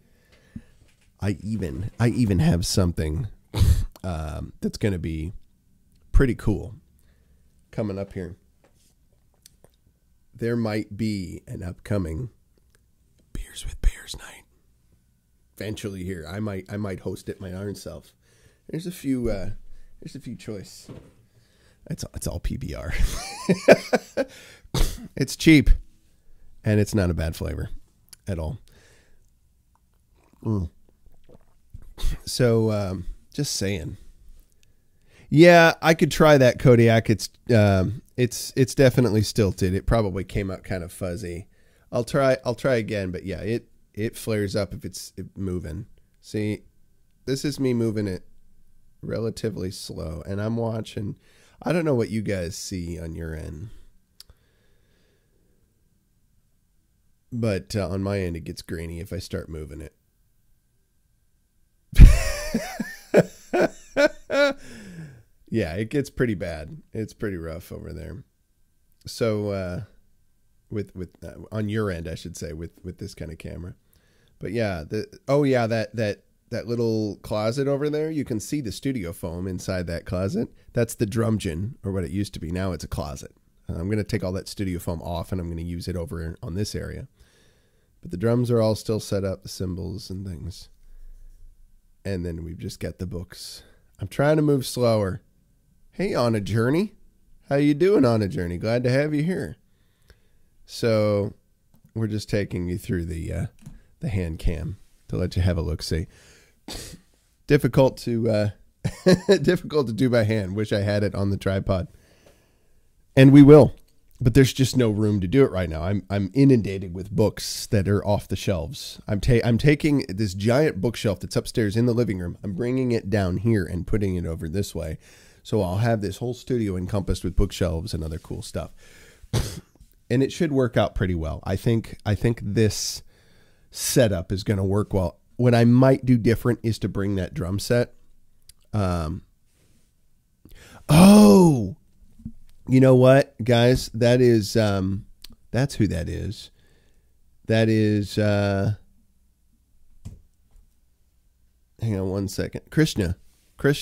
I even have something that's going to be pretty cool coming up here. There might be an upcoming Beers with Bears night eventually here. I might host it my darn self. There's a few choice. It's all PBR. It's cheap, and it's not a bad flavor at all. So, just saying. Yeah, I could try that Kodiak. It's definitely stilted. It probably came out kind of fuzzy. I'll try again, but yeah, it flares up if it's moving. See, this is me moving it relatively slow, and I'm watching. I don't know what you guys see on your end, but on my end, it gets grainy if I start moving it. Yeah, it gets pretty bad. It's pretty rough over there. So, with on your end, I should say, with this kind of camera. But yeah, that little closet over there, you can see the studio foam inside that closet. That's the drum gin, or what it used to be. Now it's a closet. I'm going to take all that studio foam off, and I'm going to use it over on this area. But the drums are all still set up, the cymbals and things. And then we've just got the books. I'm trying to move slower. Hey, On a Journey. How you doing, On a Journey? Glad to have you here. So we're just taking you through the hand cam to let you have a look-see. Difficult to do by hand. Wish I had it on the tripod. And we will. But there's just no room to do it right now. I'm inundated with books that are off the shelves. I'm taking this giant bookshelf that's upstairs in the living room. I'm bringing it down here and putting it over this way. So I'll have this whole studio encompassed with bookshelves and other cool stuff. And it should work out pretty well. I think this setup is going to work well. What I might do different is to bring that drum set. Oh, you know what, guys? That is, that's who that is. That is, hang on one second. Krishna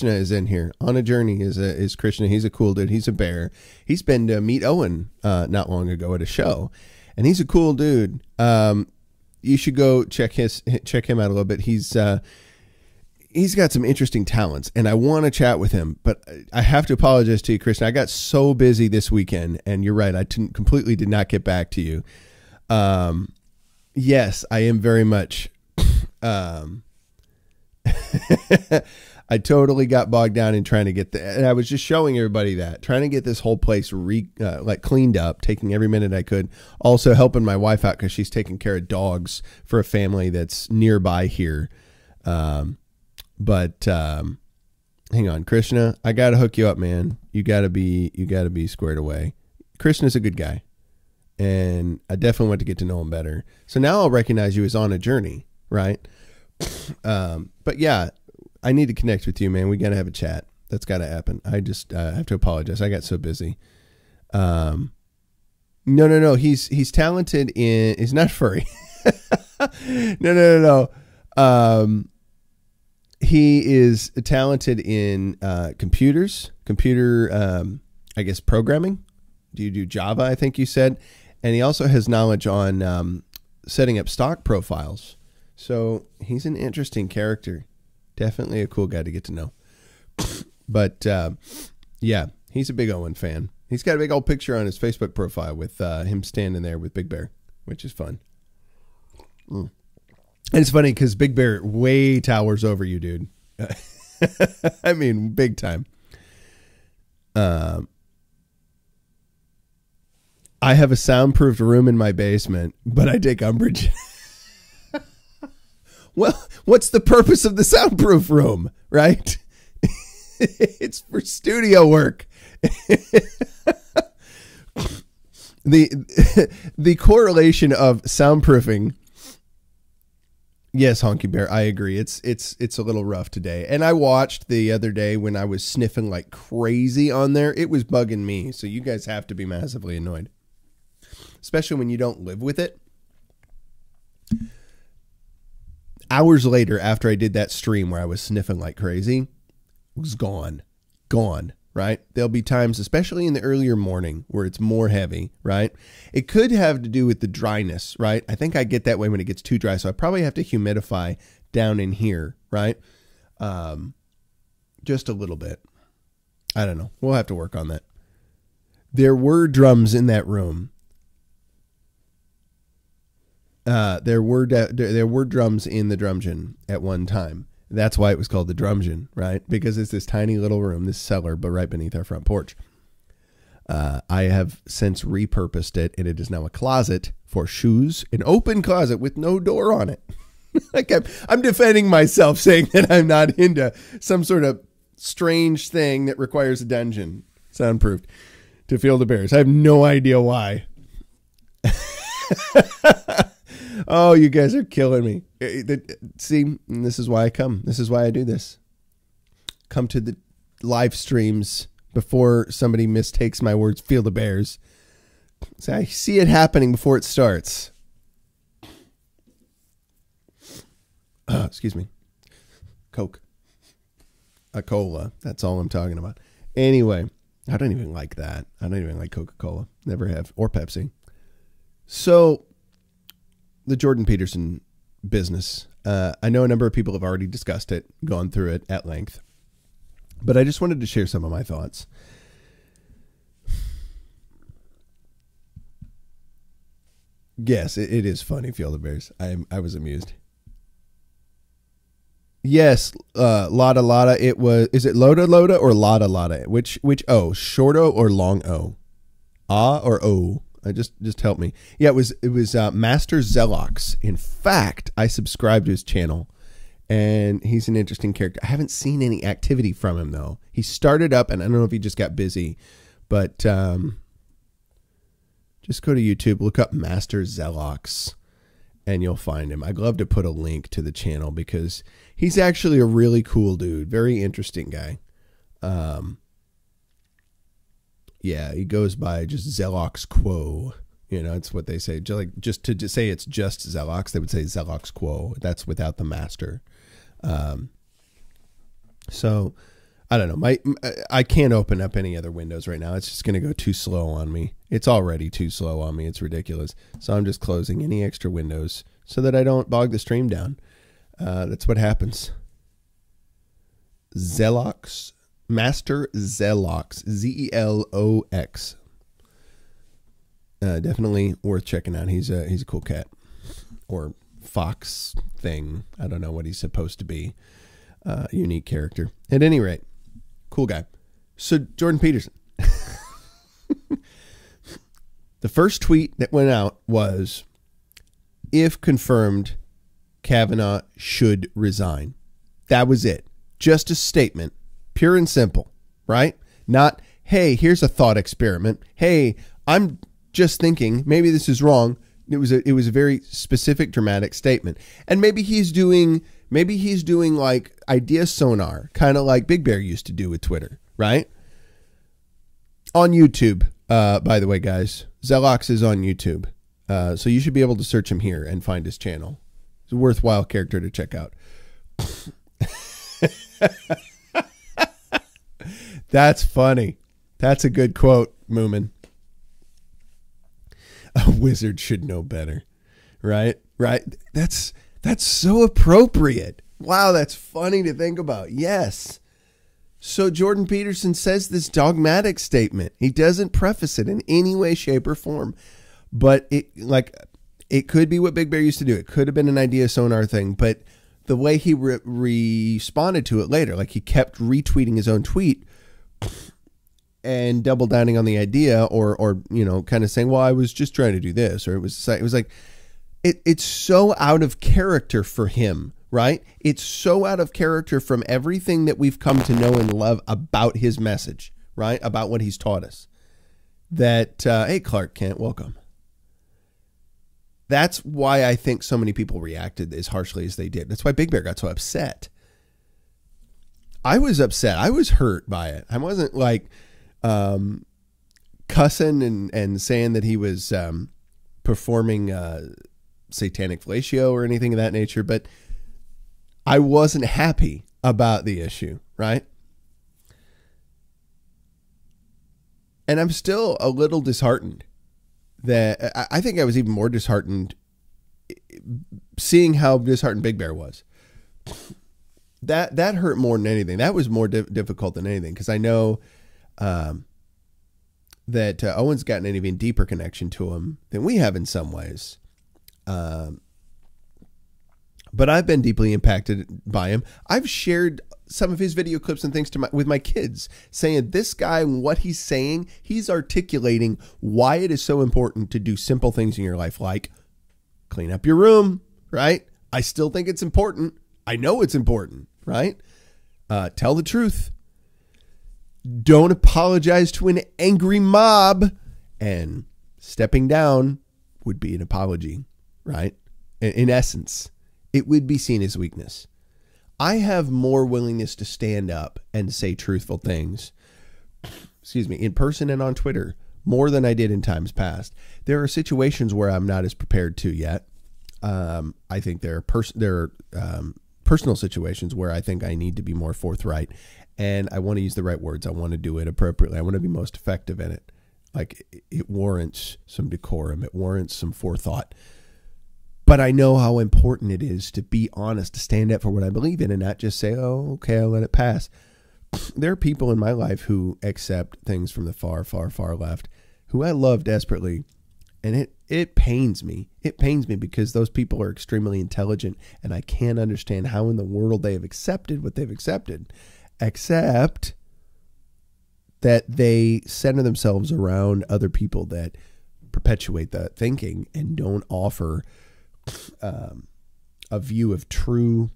is in here. On a Journey is Krishna. He's a cool dude. He's a bear. He's been to meet Owen not long ago at a show, and he's a cool dude. You should go check him out a little bit. He's got some interesting talents, and I want to chat with him, but I have to apologize to you, Krishna. I got so busy this weekend, and you're right. I completely did not get back to you. Yes, I am very much. I totally got bogged down in trying to get and I was just showing everybody that, trying to get this whole place cleaned up, taking every minute I could. Also helping my wife out because she's taking care of dogs for a family that's nearby here. But hang on, Krishna, I got to hook you up, man. You got to be squared away. Krishna's a good guy, and I definitely want to get to know him better. So now I'll recognize you as on a journey, right? But yeah, I need to connect with you, man. We got to have a chat. That's got to happen. I just have to apologize. I got so busy. No. He's talented in. He's not furry. No. He is talented in computer, I guess, programming. Do you do Java? I think you said. And he also has knowledge on setting up stock profiles. So he's an interesting character. Definitely a cool guy to get to know. But yeah, he's a big Owen fan. He's got a big old picture on his Facebook profile with him standing there with Big Bear, which is fun. And it's funny because Big Bear way towers over you, dude. I mean, big time. I have a soundproofed room in my basement, but I take umbrage. Well, what's the purpose of the soundproof room, right? It's for studio work. The correlation of soundproofing. Yes, Honky Bear, I agree. It's a little rough today. And I watched the other day when I was sniffing like crazy on there. It was bugging me. So you guys have to be massively annoyed. Especially when you don't live with it. Hours later, after I did that stream where I was sniffing like crazy, it was gone, right? There'll be times, especially in the earlier morning, where it's more heavy, right? It could have to do with the dryness, right? I think I get that way when it gets too dry, so I probably have to humidify down in here, right? Just a little bit. I don't know. We'll have to work on that. There were drums in that room. There were drums in the drumjin at one time. That's why it was called the drumjin, right? Because it's this tiny little room, this cellar, but right beneath our front porch. I have since repurposed it, and it is now a closet for shoes, an open closet with no door on it. Like I'm defending myself, saying that I'm not into some sort of strange thing that requires a dungeon, soundproofed, to feel the bears. I have no idea why. Oh, you guys are killing me. See, this is why I come. This is why I do this. Come to the live streams before somebody mistakes my words, feel the bears. So I see it happening before it starts. Excuse me. Coke. A cola. That's all I'm talking about. Anyway, I don't even like that. I don't even like Coca-Cola. Never have. Or Pepsi. So the Jordan Peterson business. I know a number of people have already discussed it, gone through it at length, but I just wanted to share some of my thoughts. Yes, it is funny, Feel the Bears. I was amused. Yes, Lotta. It was. Is it Loda or Lotta? Which O? Short O or long O? Ah or O? Just help me. Yeah, it was Master Zelox. In fact, I subscribed to his channel, and he's an interesting character. I haven't seen any activity from him though. He started up, and I don't know if he just got busy, but just go to YouTube, look up Master Zelox, and you'll find him. I'd love to put a link to the channel because he's actually a really cool dude, very interesting guy. Yeah, he goes by just Zelox Quo. You know, it's what they say. Just to say it's just Zelox, they would say Zelox Quo. That's without the master. So, I don't know. I can't open up any other windows right now. It's just going to go too slow on me. It's already too slow on me. It's ridiculous. So I'm just closing any extra windows so that I don't bog the stream down. That's what happens. Zelox. Master Zelox, Zelox. Definitely worth checking out. He's a cool cat, or fox thing. I don't know what he's supposed to be. Unique character. At any rate, cool guy. So Jordan Peterson. The first tweet that went out was, if confirmed, Kavanaugh should resign. That was it. Just a statement, pure and simple, right? Not, hey, here's a thought experiment. Hey, I'm just thinking, maybe this is wrong. It was a very specific, dramatic statement. And maybe he's doing like idea sonar, kind of like Big Bear used to do with Twitter, right? On YouTube, by the way, guys, Zelox is on YouTube. So you should be able to search him here and find his channel. It's a worthwhile character to check out. That's funny. That's a good quote, Moomin. A wizard should know better. Right? Right? That's so appropriate. Wow, that's funny to think about. Yes. So Jordan Peterson says this dogmatic statement. He doesn't preface it in any way, shape, or form. But it could be what Big Bear used to do. It could have been an idea sonar thing, but the way he responded to it later, like he kept retweeting his own tweet and double downing on the idea, or you know, kind of saying, well, I was just trying to do this, or it was like it's so out of character for him, right? It's so out of character from everything that we've come to know and love about his message, right? About what he's taught us. That hey, Clark Kent, welcome. That's why I think so many people reacted as harshly as they did. That's why Big Bear got so upset. I was upset. I was hurt by it. I wasn't like cussing and saying that he was performing satanic fellatio or anything of that nature, but I wasn't happy about the issue, right? And I'm still a little disheartened. That I think I was even more disheartened seeing how disheartened Big Bear was. That hurt more than anything. That was more difficult than anything, because I know that Owen's gotten an even deeper connection to him than we have in some ways. But I've been deeply impacted by him. I've shared some of his video clips and things with my kids, saying this guy and what he's saying, he's articulating why it is so important to do simple things in your life, like clean up your room, right? I still think it's important. I know it's important, right? Tell the truth. Don't apologize to an angry mob. And stepping down would be an apology, right? In essence, it would be seen as weakness. I have more willingness to stand up and say truthful things, in person and on Twitter, more than I did in times past. There are situations where I'm not as prepared to yet. I think there are personal situations where I think I need to be more forthright, and I want to use the right words. I want to do it appropriately. I want to be most effective in it. Like, it warrants some decorum. It warrants some forethought. But I know how important it is to be honest, to stand up for what I believe in and not just say, oh, okay, I'll let it pass. There are people in my life who accept things from the far, far, far left, who I love desperately. And it pains me. It pains me because those people are extremely intelligent, and I can't understand how in the world they have accepted what they've accepted, except that they center themselves around other people that perpetuate that thinking and don't offer a view of true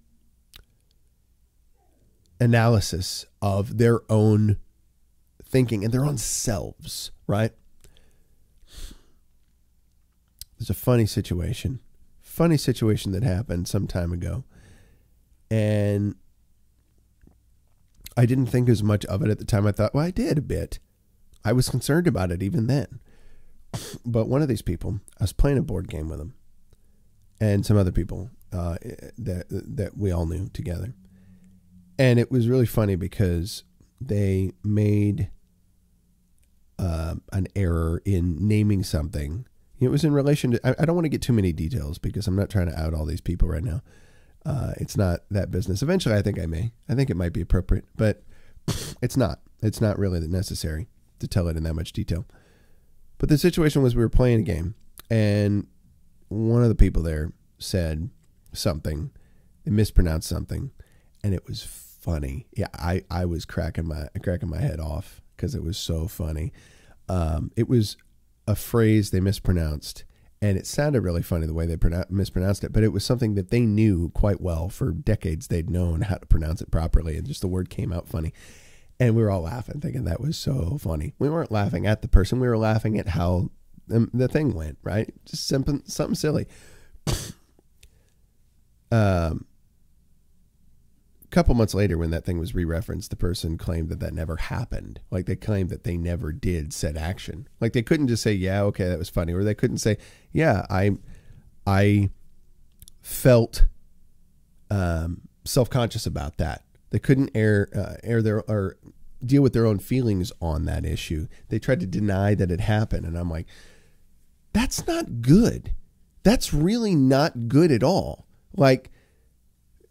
analysis of their own thinking and their own selves, right? There's a funny situation that happened some time ago, and I didn't think as much of it at the time. I thought, well, I did a bit. I was concerned about it even then. But one of these people, I was playing a board game with him, and some other people that we all knew together. And it was really funny because they made an error in naming something. It was in relation to, I don't want to get too many details because I'm not trying to out all these people right now. It's not that business. Eventually, I think it might be appropriate, but it's not. It's not really necessary to tell it in that much detail. But the situation was we were playing a game, and one of the people there said something, they mispronounced something, and it was funny. Yeah, I was cracking my head off because it was so funny. It was a phrase they mispronounced, And it sounded really funny the way they mispronounced it, but it was something that they knew quite well. For decades, they'd known how to pronounce it properly, and just the word came out funny. And we were all laughing, thinking that was so funny. We weren't laughing at the person. We were laughing at how the thing went, right? Just something silly. A couple months later, when that thing was re-referenced, the person claimed that never happened. Like, they claimed that they never did said action. Like, they couldn't just say, yeah, okay, that was funny. Or they couldn't say, yeah, I felt self-conscious about that. They couldn't deal with their own feelings on that issue. They tried to deny that it happened. And I'm like, that's not good. That's really not good at all. Like,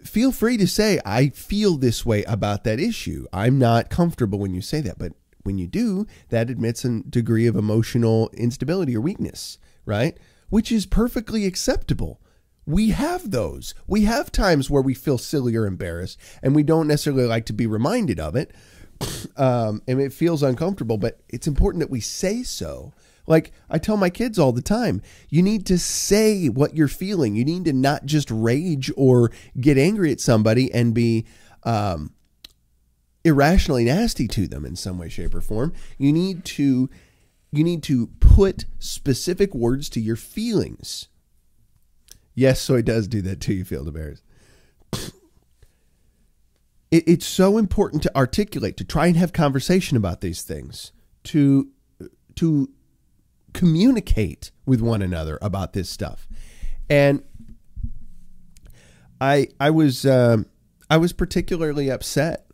feel free to say, I feel this way about that issue. I'm not comfortable when you say that. But when you do, that admits a degree of emotional instability or weakness, right? Which is perfectly acceptable. We have those. We have times where we feel silly or embarrassed, and we don't necessarily like to be reminded of it. And it feels uncomfortable, but it's important that we say so. Like, I tell my kids all the time, you need to say what you're feeling. You need to not just rage or get angry at somebody and be irrationally nasty to them in some way, shape, or form. You need to put specific words to your feelings. Yes, soy does do that too, you field bears. It's so important to articulate, to try and have conversation about these things, to communicate with one another about this stuff. And I was particularly upset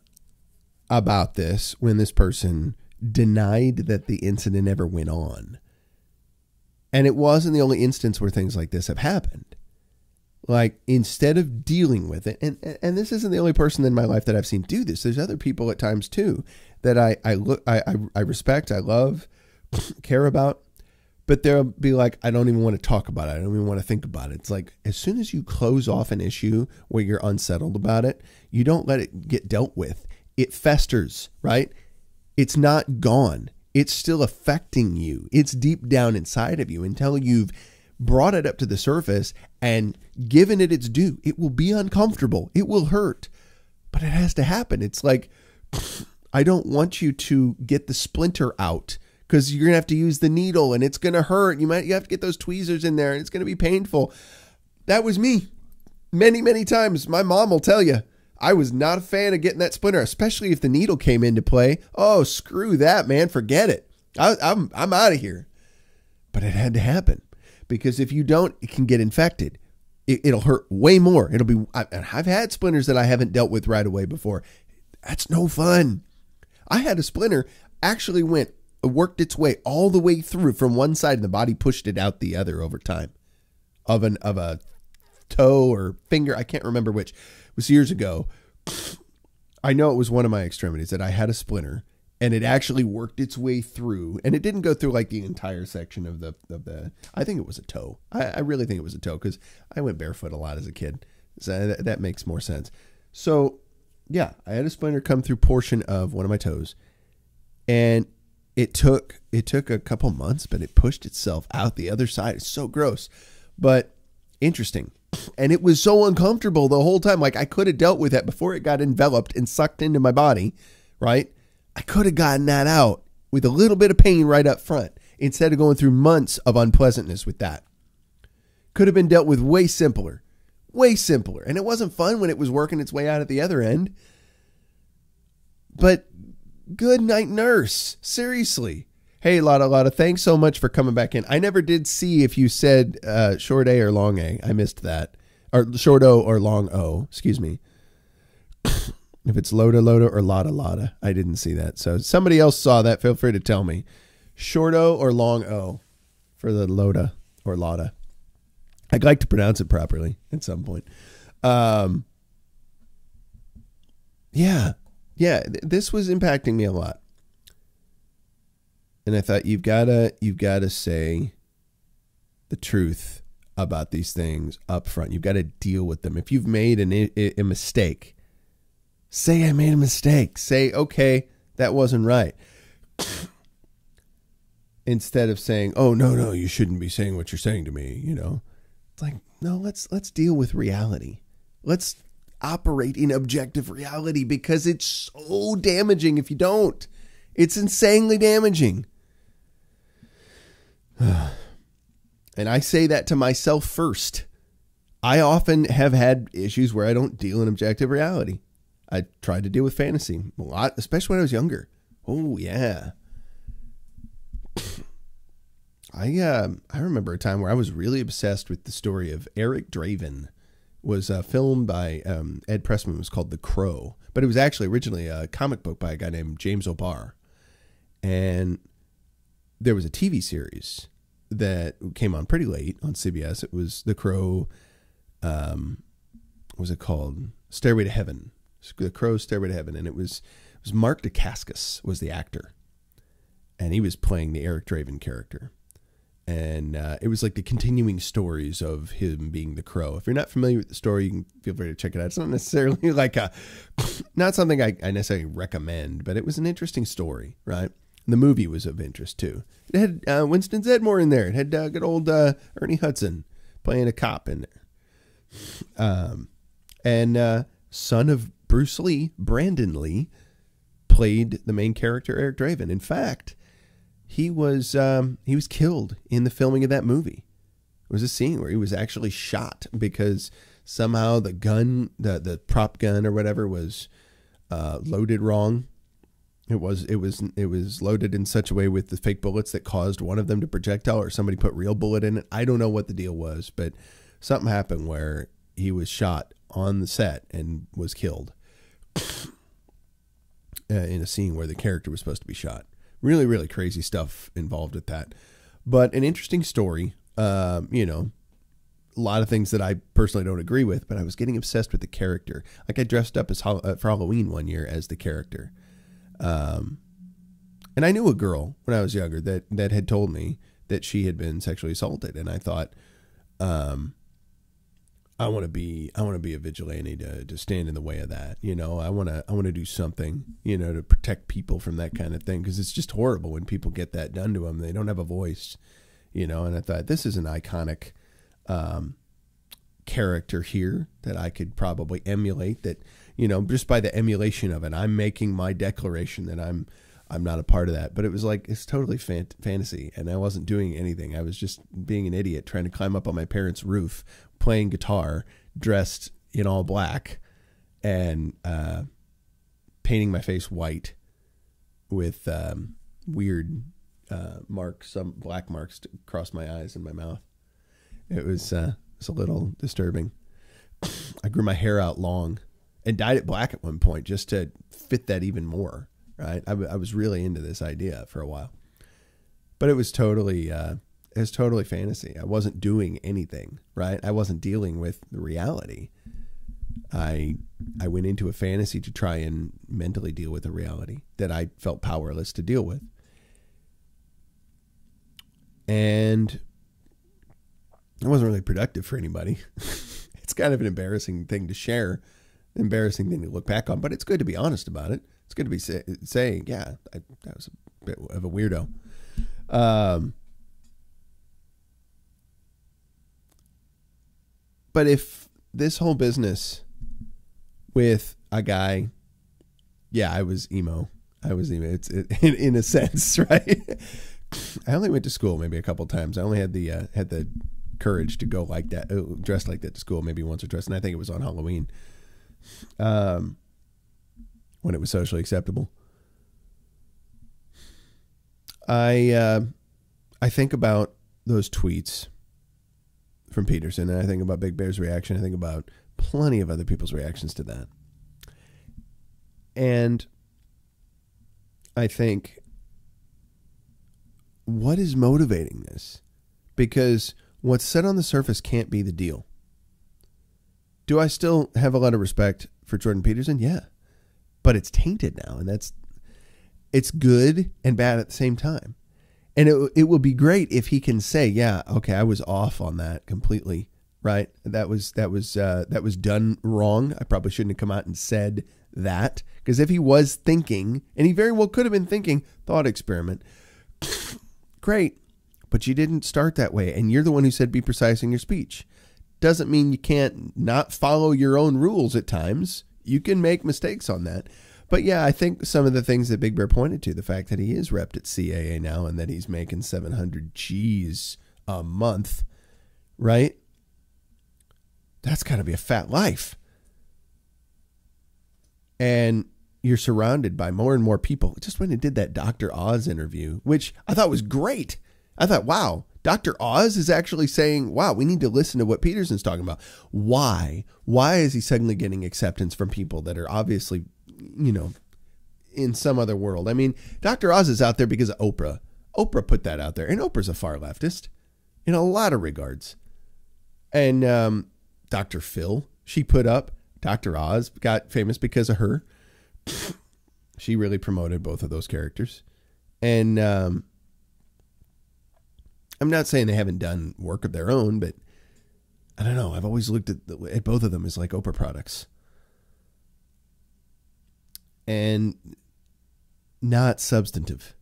about this when this person denied that the incident ever went on. And it wasn't the only instance where things like this have happened. Like, instead of dealing with it, and this isn't the only person in my life that I've seen do this. There's other people at times too that I respect, I love, care about, but they'll be like, I don't even want to talk about it. I don't even want to think about it. It's like, as soon as you close off an issue where you're unsettled about it, you don't let it get dealt with. It festers, right? It's not gone. It's still affecting you. It's deep down inside of you until you've brought it up to the surface and given it its due. It will be uncomfortable. It will hurt, but it has to happen. It's like, I don't want you to get the splinter out because you're going to have to use the needle and it's going to hurt. You have to get those tweezers in there and it's going to be painful. That was me many, many times. My mom will tell you, I was not a fan of getting that splinter, especially if the needle came into play. Oh, screw that, man. Forget it. I'm out of here. But it had to happen. Because if you don't, it can get infected. It'll hurt way more. I've had splinters that I haven't dealt with right away before. That's no fun. I had a splinter actually worked its way all the way through from one side and the body pushed it out the other over time of a toe or finger. I can't remember which. It was years ago. I know it was one of my extremities that I had a splinter. And it actually worked its way through, and it didn't go through like the entire section of the. I think it was a toe. I really think it was a toe because I went barefoot a lot as a kid, so that makes more sense. So, yeah, I had a splinter come through portion of one of my toes, and it took a couple months, but it pushed itself out the other side. It's so gross, but interesting, and it was so uncomfortable the whole time. Like, I could have dealt with that before it got enveloped and sucked into my body, right? I could have gotten that out with a little bit of pain right up front instead of going through months of unpleasantness with that. Could have been dealt with way simpler. And it wasn't fun when it was working its way out at the other end. But good night, nurse. Seriously. Hey, Lotta, thanks so much for coming back in. I never did see if you said short A or long A. I missed that. Or short O or long O. Excuse me. If it's Loda or Lotta, I didn't see that. So somebody else saw that. Feel free to tell me. Short O or long O for the Loda or Lotta. I'd like to pronounce it properly at some point. Yeah. This was impacting me a lot. And I thought you've got to say the truth about these things up front. You've got to deal with them. If you've made a mistake, say I made a mistake. Say, okay, that wasn't right. instead of saying, oh, no, you shouldn't be saying what you're saying to me, you know. It's like, no, let's deal with reality. Let's operate in objective reality, because it's so damaging if you don't. It's insanely damaging. And I say that to myself first. I often have had issues where I don't deal in objective reality. I tried to deal with fantasy a lot, especially when I was younger. Oh, yeah. I remember a time where I was really obsessed with the story of Eric Draven. It was filmed by Ed Pressman. It was called The Crow. But it was actually originally a comic book by a guy named James O'Barr. And there was a TV series that came on pretty late on CBS. It was The Crow. What was it called? Stairway to Heaven. The Crow's Stairway to Heaven. And it was Mark Dacascos was the actor. And he was playing the Eric Draven character. And it was like the continuing stories of him being the Crow. If you're not familiar with the story, you can feel free to check it out. It's not necessarily like not something I necessarily recommend, but it was an interesting story, right? And the movie was of interest too. It had Winston Zeddemore in there. It had good old Ernie Hudson playing a cop in there. And son of Bruce Lee, Brandon Lee, played the main character, Eric Draven. In fact, he was killed in the filming of that movie. It was a scene where he was actually shot because somehow the gun, the prop gun or whatever, was loaded wrong. It was loaded in such a way with the fake bullets that caused one of them to projectile, or somebody put real bullet in it. I don't know what the deal was, but something happened where he was shot on the set and was killed in a scene where the character was supposed to be shot. Really, really crazy stuff involved with that. But an interesting story. You know, a lot of things that I personally don't agree with, but I was getting obsessed with the character. Like I dressed up as for Halloween one year as the character. And I knew a girl when I was younger that had told me that she had been sexually assaulted. And I thought, I want to be a vigilante to stand in the way of that. You know, I want to do something, you know, to protect people from that kind of thing. Cause it's just horrible when people get that done to them. They don't have a voice, you know? And I thought, this is an iconic, character here that I could probably emulate, that, you know, just by the emulation of it, I'm making my declaration that I'm not a part of that. But it was like, it's totally fantasy, and I wasn't doing anything. I was just being an idiot trying to climb up on my parents' roof, playing guitar, dressed in all black, and painting my face white with weird marks, some black marks across my eyes and my mouth. It was a little disturbing. I grew my hair out long and dyed it black at one point just to fit that even more. Right. I was really into this idea for a while, but it was totally fantasy. I wasn't doing anything, right? I wasn't dealing with the reality. I went into a fantasy to try and mentally deal with a reality that I felt powerless to deal with. And it wasn't really productive for anybody. It's kind of an embarrassing thing to share, embarrassing thing to look back on, but it's good to be honest about it. It's good to be saying, yeah, that was a bit of a weirdo. But if this whole business with a guy, yeah, I was emo. It's in a sense, right? I only went to school maybe a couple of times. I only had the courage to go like that, dressed like that to school maybe once or twice, and I think it was on Halloween. When it was socially acceptable. I think about those tweets from Peterson, and I think about Big Bear's reaction. I think about plenty of other people's reactions to that. And I think, what is motivating this? Because what's said on the surface can't be the deal. Do I still have a lot of respect for Jordan Peterson? Yeah. But it's tainted now, and it's good and bad at the same time. And it will be great if he can say, yeah, okay, I was off on that completely, right? That was done wrong. I probably shouldn't have come out and said that, because if he was thinking, and he very well could have been thinking, thought experiment, great, but you didn't start that way. And you're the one who said be precise in your speech. Doesn't mean you can't not follow your own rules at times. You can make mistakes on that. But yeah, I think some of the things that Big Bear pointed to, the fact that he is repped at CAA now and that he's making 700 G's a month, right? That's got to be a fat life. And you're surrounded by more and more people. Just when he did that Dr. Oz interview, which I thought was great. I thought, wow, Dr. Oz is actually saying, wow, we need to listen to what Peterson's talking about. Why? Why is he suddenly getting acceptance from people that are obviously, you know, in some other world? I mean, Dr. Oz is out there because of Oprah. Oprah put that out there. And Oprah's a far leftist in a lot of regards. And Dr. Phil, she put up. Dr. Oz got famous because of her. She really promoted both of those characters. And I'm not saying they haven't done work of their own, but I don't know. I've always looked at both of them as like Oprah products. And not substantive.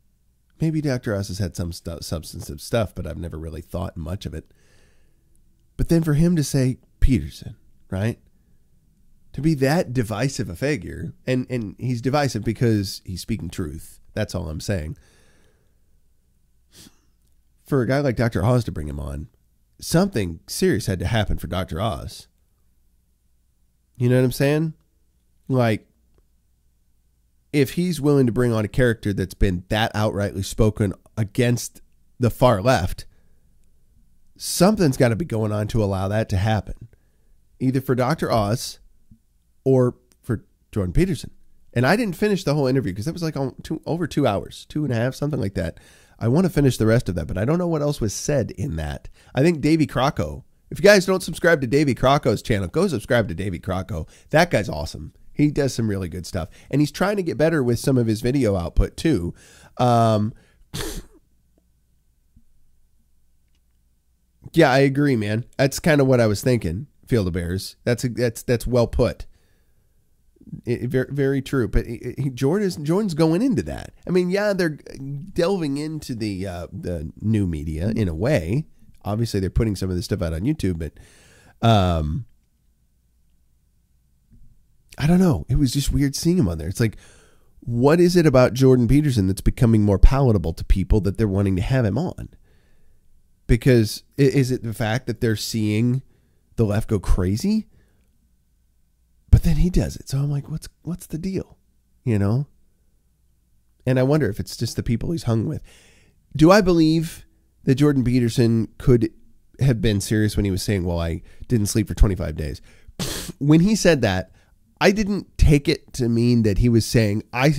Maybe Dr. Oz has had some substantive stuff, but I've never really thought much of it. But then for him to say Peterson, right? To be that divisive a figure, and he's divisive because he's speaking truth. That's all I'm saying. For a guy like Dr. Oz to bring him on, something serious had to happen for Dr. Oz. You know what I'm saying? Like, if he's willing to bring on a character that's been that outrightly spoken against the far left, something's got to be going on to allow that to happen. Either for Dr. Oz or for Jordan Peterson. And I didn't finish the whole interview because that was like over 2 hours, 2.5, something like that. I want to finish the rest of that, but I don't know what else was said in that. I think Davy Crocco, if you guys don't subscribe to Davy Crocco's channel, go subscribe to Davy Crocco. That guy's awesome. He does some really good stuff. And he's trying to get better with some of his video output too. Yeah, I agree, man. That's kind of what I was thinking. Field of Bears. That's well put. Very, very true. But Jordan's going into that. I mean, yeah, they're delving into the new media in a way. Obviously, they're putting some of this stuff out on YouTube, but I don't know. It was just weird seeing him on there. It's like, what is it about Jordan Peterson that's becoming more palatable to people that they're wanting to have him on? Because is it the fact that they're seeing the left go crazy? But then he does it. So I'm like, what's the deal? You know? And I wonder if it's just the people he's hung with. Do I believe that Jordan Peterson could have been serious when he was saying, well, I didn't sleep for 25 days? When he said that, I didn't take it to mean that he was saying I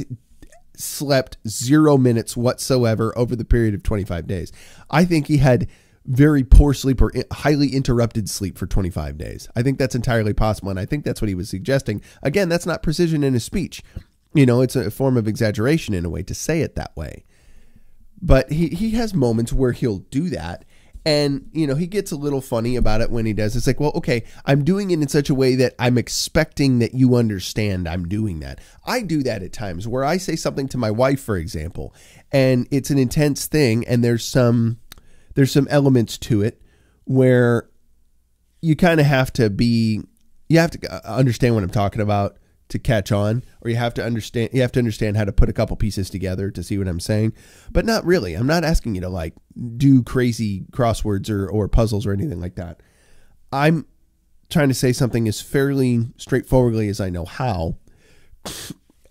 slept 0 minutes whatsoever over the period of 25 days. I think he had very poor sleep or highly interrupted sleep for 25 days. I think that's entirely possible. And I think that's what he was suggesting. Again, that's not precision in his speech. You know, it's a form of exaggeration in a way to say it that way. But he has moments where he'll do that. And, you know, he gets a little funny about it when he does. It's like, well, okay, I'm doing it in such a way that I'm expecting that you understand I'm doing that. I do that at times where I say something to my wife, for example, and it's an intense thing. And there's some elements to it where you kind of have to understand what I'm talking about to catch on, or you have to understand how to put a couple pieces together to see what I'm saying, but not really. I'm not asking you to like do crazy crosswords or puzzles or anything like that. I'm trying to say something as fairly straightforwardly as I know how.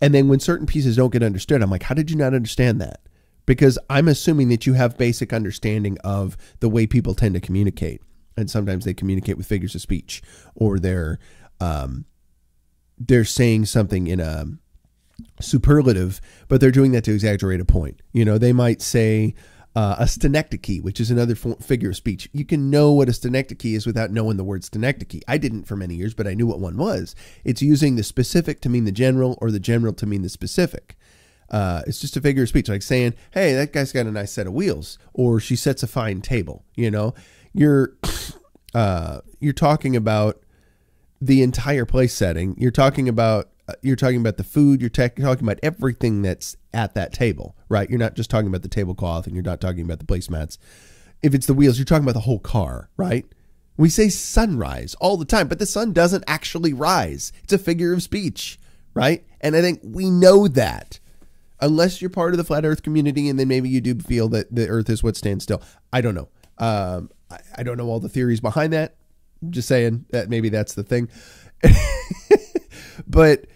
And then when certain pieces don't get understood, I'm like, how did you not understand that? Because I'm assuming that you have basic understanding of the way people tend to communicate. And sometimes they communicate with figures of speech, or they're saying something in a superlative, but they're doing that to exaggerate a point. You know, they might say a stenectochy, which is another figure of speech. You can know what a stenectochy is without knowing the word stenectochy. I didn't for many years, but I knew what one was. It's using the specific to mean the general, or the general to mean the specific. It's just a figure of speech, like saying, hey, that guy's got a nice set of wheels, or she sets a fine table. You know, you're talking about the entire place setting. You're talking about the food. You're talking about everything that's at that table, right? You're not just talking about the tablecloth, and you're not talking about the placemats. If it's the wheels, you're talking about the whole car, right? We say sunrise all the time, but the sun doesn't actually rise. It's a figure of speech, right? And I think we know that. Unless you're part of the flat earth community, and then maybe you do feel that the earth is what stands still. I don't know. I don't know all the theories behind that. I'm just saying that maybe that's the thing. But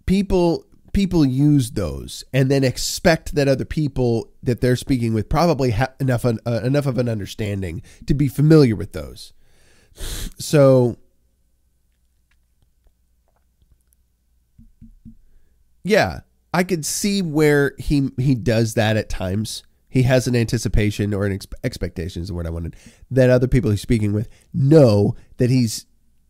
people use those and then expect that other people that they're speaking with probably have enough of an understanding to be familiar with those. So yeah, I could see where he does that at times. He has an anticipation or an expectation is the word I wanted, that other people he's speaking with know that he's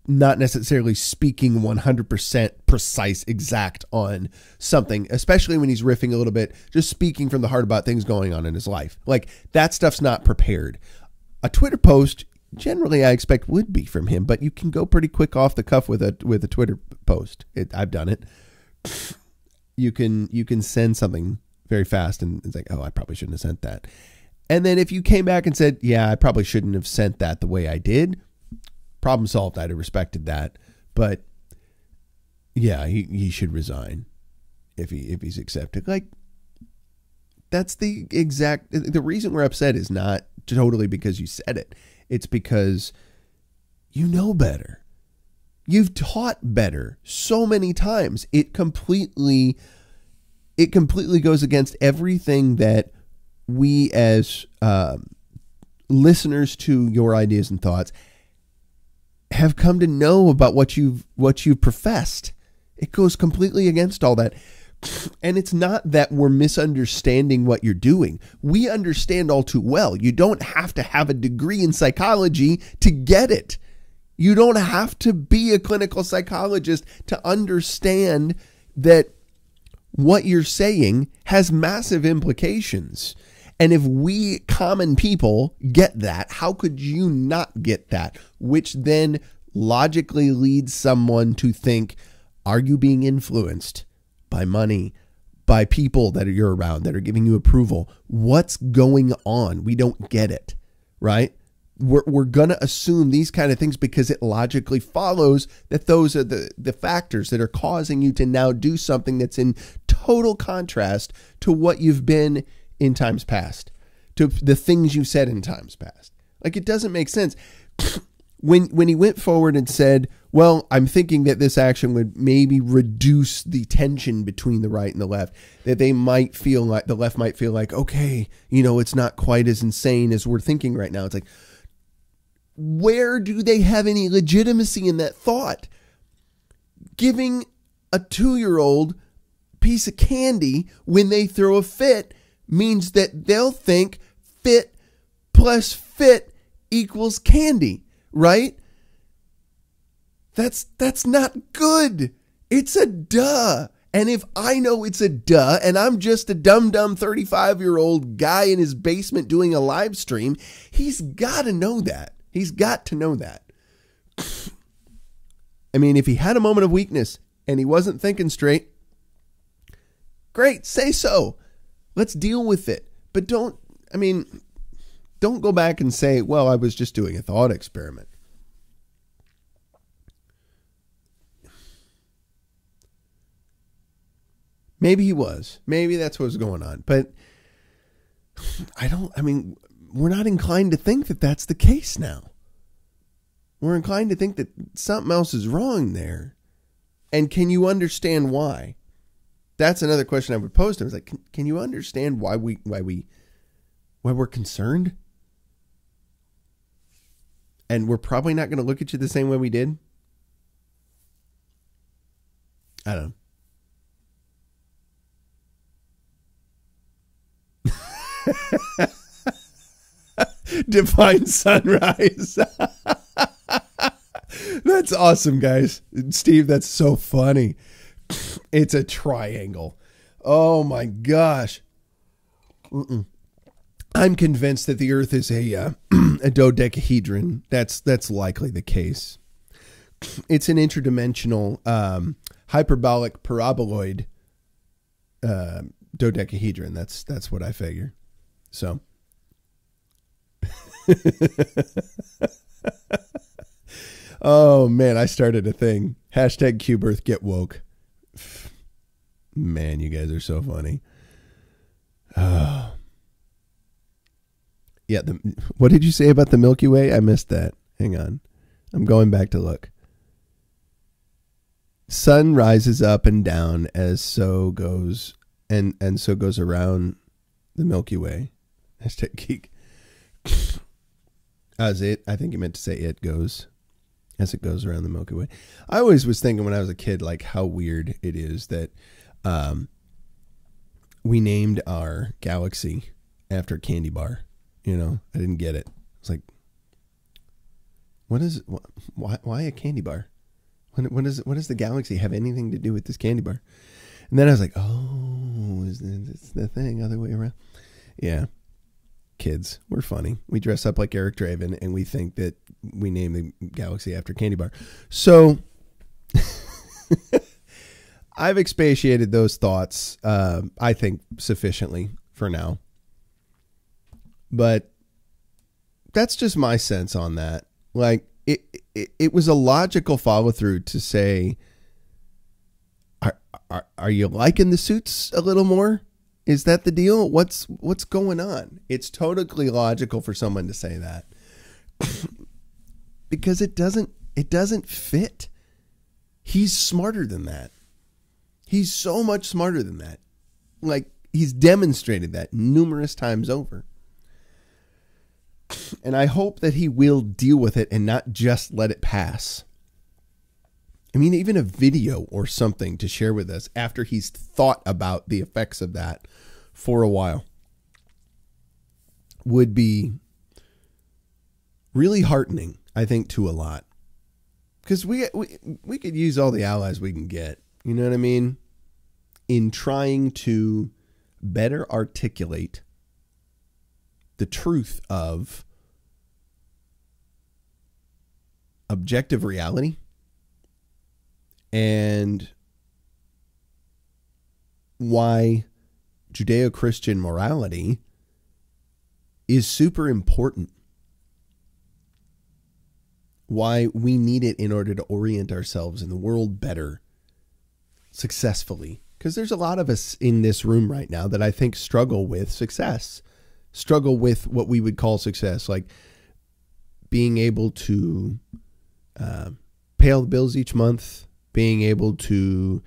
not necessarily speaking 100% precise, exact on something, especially when he's riffing a little bit, just speaking from the heart about things going on in his life. Like, that stuff's not prepared. A Twitter post, generally I expect would be from him, but you can go pretty quick off the cuff with a Twitter post. I've done it. You can send something very fast and it's like, oh, I probably shouldn't have sent that. And then if you came back and said, yeah, I probably shouldn't have sent that the way I did, problem solved. I'd have respected that. But yeah, he should resign if he's accepted. Like, that's the reason we're upset is not totally because you said it. It's because you know better. You've taught better so many times. It completely goes against everything that we as listeners to your ideas and thoughts have come to know about what you've professed. It goes completely against all that. And it's not that we're misunderstanding what you're doing. We understand all too well. You don't have to have a degree in psychology to get it. You don't have to be a clinical psychologist to understand that what you're saying has massive implications. And if we common people get that, how could you not get that? Which then logically leads someone to think, are you being influenced by money, by people that you're around that are giving you approval? What's going on? We don't get it, right? We're going to assume these kind of things because it logically follows that those are the factors that are causing you to now do something that's in total contrast to what you've been in times past, to the things you said in times past. Like, it doesn't make sense. When he went forward and said, well, I'm thinking that this action would maybe reduce the tension between the right and the left, that they might feel like, the left might feel like, okay, it's not quite as insane as we're thinking right now. It's like, where do they have any legitimacy in that thought? Giving a 2-year-old piece of candy when they throw a fit means that they'll think fit plus fit equals candy, right? That's not good. It's a duh. And if I know it's a duh, and I'm just a dumb 35-year-old guy in his basement doing a live stream, he's got to know that. He's got to know that. I mean, if he had a moment of weakness and he wasn't thinking straight, great, say so. Let's deal with it. But don't go back and say, well, I was just doing a thought experiment. Maybe he was. Maybe that's what was going on. But we're not inclined to think that that's the case now. We're inclined to think that something else is wrong there. And can you understand why? That's another question I would pose to him. Is like, can you understand why we're concerned? And we're probably not going to look at you the same way we did. I don't know. Define sunrise. That's awesome, guys. Steve, that's so funny. It's a triangle. Oh my gosh. I'm convinced that the earth is a dodecahedron. That's likely the case. It's an interdimensional hyperbolic paraboloid dodecahedron. That's what I figure. So oh man, I started a thing. Hashtag QBirth get woke. Man, you guys are so funny. Oh. Yeah, what did you say about the Milky Way? I missed that. Hang on. I'm going back to look. Sun rises up and down as so goes and so goes around the Milky Way. Hashtag geek. As it, I think you meant to say it goes as it goes around the Milky Way. I always was thinking when I was a kid, like how weird it is that we named our galaxy after a candy bar. You know, I didn't get it. It's like, what is? Why a candy bar? What does the galaxy have anything to do with this candy bar? And then I was like, oh, it's the thing, other way around. Yeah, kids, we're funny. We dress up like Eric Draven, and we think that we name the galaxy after candy bar. So I've expatiated those thoughts, I think, sufficiently for now. But that's just my sense on that. Like, it was a logical follow through to say, are you liking the suits a little more? Is that the deal? What's going on? It's totally logical for someone to say that because it doesn't fit. He's smarter than that. He's so much smarter than that. Like, he's demonstrated that numerous times over. And I hope that he will deal with it and not just let it pass. I mean, even a video or something to share with us after he's thought about the effects of that for a while would be really heartening, I think, to a lot. Because we could use all the allies we can get, you know what I mean? In trying to better articulate the truth of objective reality and why Judeo-Christian morality is super important. Why we need it in order to orient ourselves in the world better, successfully. Because there's a lot of us in this room right now that I think struggle with success. Struggle with what we would call success, like being able to pay all the bills each month, being able to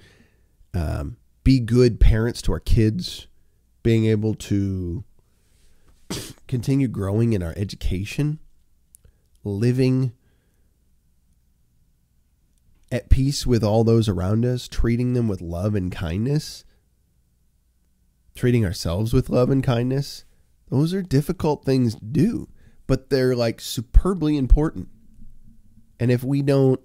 be good parents to our kids, being able to continue growing in our education, living at peace with all those around us, treating them with love and kindness, treating ourselves with love and kindness. Those are difficult things to do, but they're like superbly important. And if we don't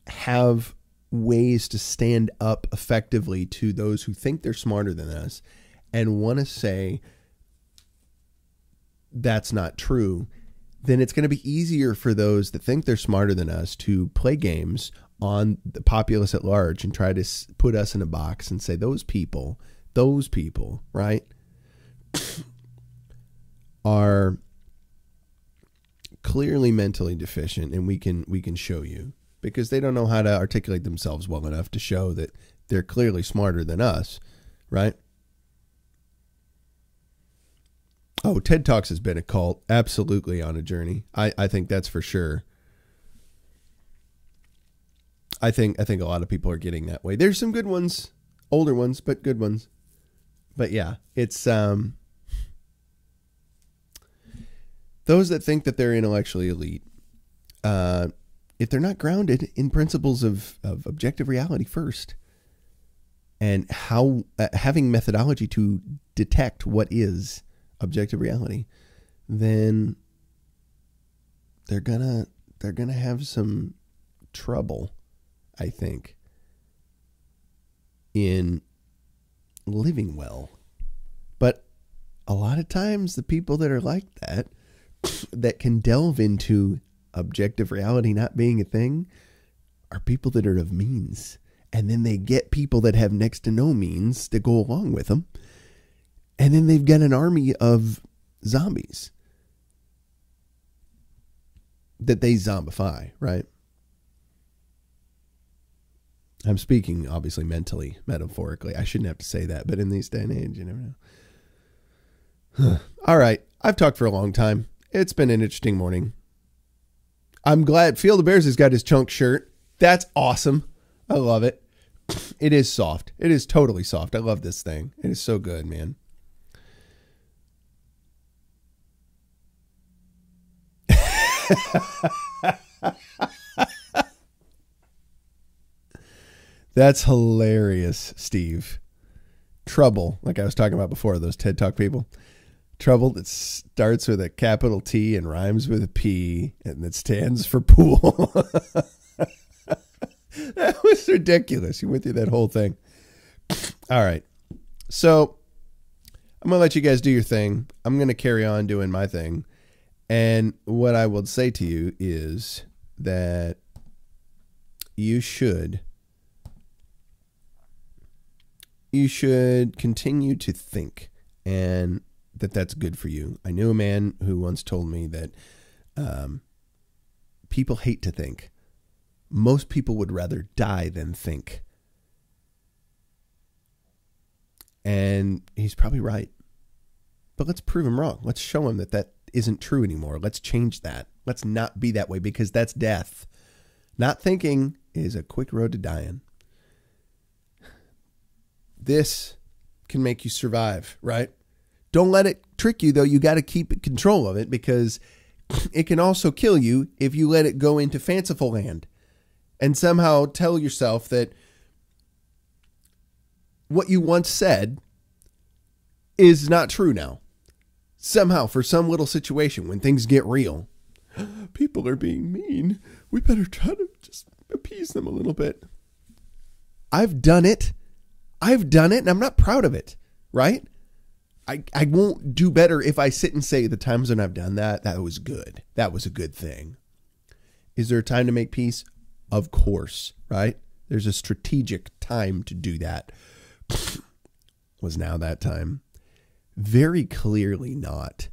have ways to stand up effectively to those who think they're smarter than us and want to say that's not true, then it's going to be easier for those that think they're smarter than us to play games on the populace at large and try to put us in a box and say those people, right, are clearly mentally deficient, and we can show you, because they don't know how to articulate themselves well enough to show that they're clearly smarter than us, right? Oh, TED Talks has been a cult, absolutely on a journey. I think that's for sure. I think a lot of people are getting that way. There's some good ones, older ones, but good ones. But yeah, it's those that think that they're intellectually elite, if they're not grounded in principles of objective reality first, and how having methodology to detect what is objective reality, then they're gonna have some trouble, I think, in living well. But a lot of times the people that are like that can delve into objective reality not being a thing are people that are of means. And then they get people that have next to no means to go along with them. And then they've got an army of zombies that they zombify, right? I'm speaking, obviously, mentally, metaphorically. I shouldn't have to say that, but in these day and age, you never know. All right. I've talked for a long time. It's been an interesting morning. I'm glad Field of Bears has got his chunk shirt. That's awesome. I love it. It is soft. It is totally soft. I love this thing. It is so good, man. That's hilarious, Steve. Trouble, like I was talking about before, those TED Talk people. Trouble that starts with a capital T and rhymes with a P and that stands for pool. That was ridiculous. You went through that whole thing. All right. So I'm going to let you guys do your thing. I'm going to carry on doing my thing. And what I will say to you is that you should continue to think, and that's good for you. I knew a man who once told me that people hate to think. Most people would rather die than think. And he's probably right. But let's prove him wrong. Let's show him that isn't true anymore. Let's change that. Let's not be that way, because that's death. Not thinking is a quick road to dying. This can make you survive, right? Don't let it trick you, though. You got to keep control of it, because it can also kill you if you let it go into fanciful land and somehow tell yourself that what you once said is not true now. Somehow, for some little situation, when things get real, people are being mean. We better try to just appease them a little bit. I've done it, and I'm not proud of it, right? I won't do better if I sit and say the times when I've done that was good. That was a good thing. Is there a time to make peace? Of course, right? There's a strategic time to do that. Was now that time? Very clearly not.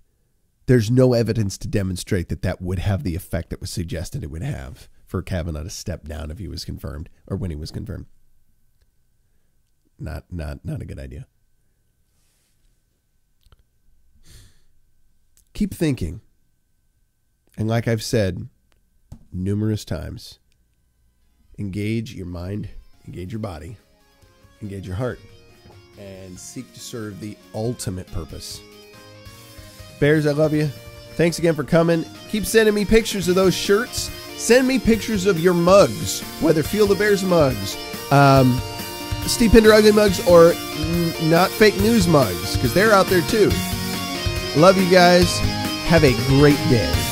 There's no evidence to demonstrate that would have the effect that was suggested it would have for Kavanaugh to step down if he was confirmed, or when he was confirmed. Not a good idea. Keep thinking. And like I've said numerous times, engage your mind, engage your body, engage your heart, and seek to serve the ultimate purpose. Bears, I love you. Thanks again for coming. Keep sending me pictures of those shirts. Send me pictures of your mugs, whether Field of Bears mugs, Steve Pinder Ugly mugs, or not fake news mugs, because they're out there too. Love you guys. Have a great day.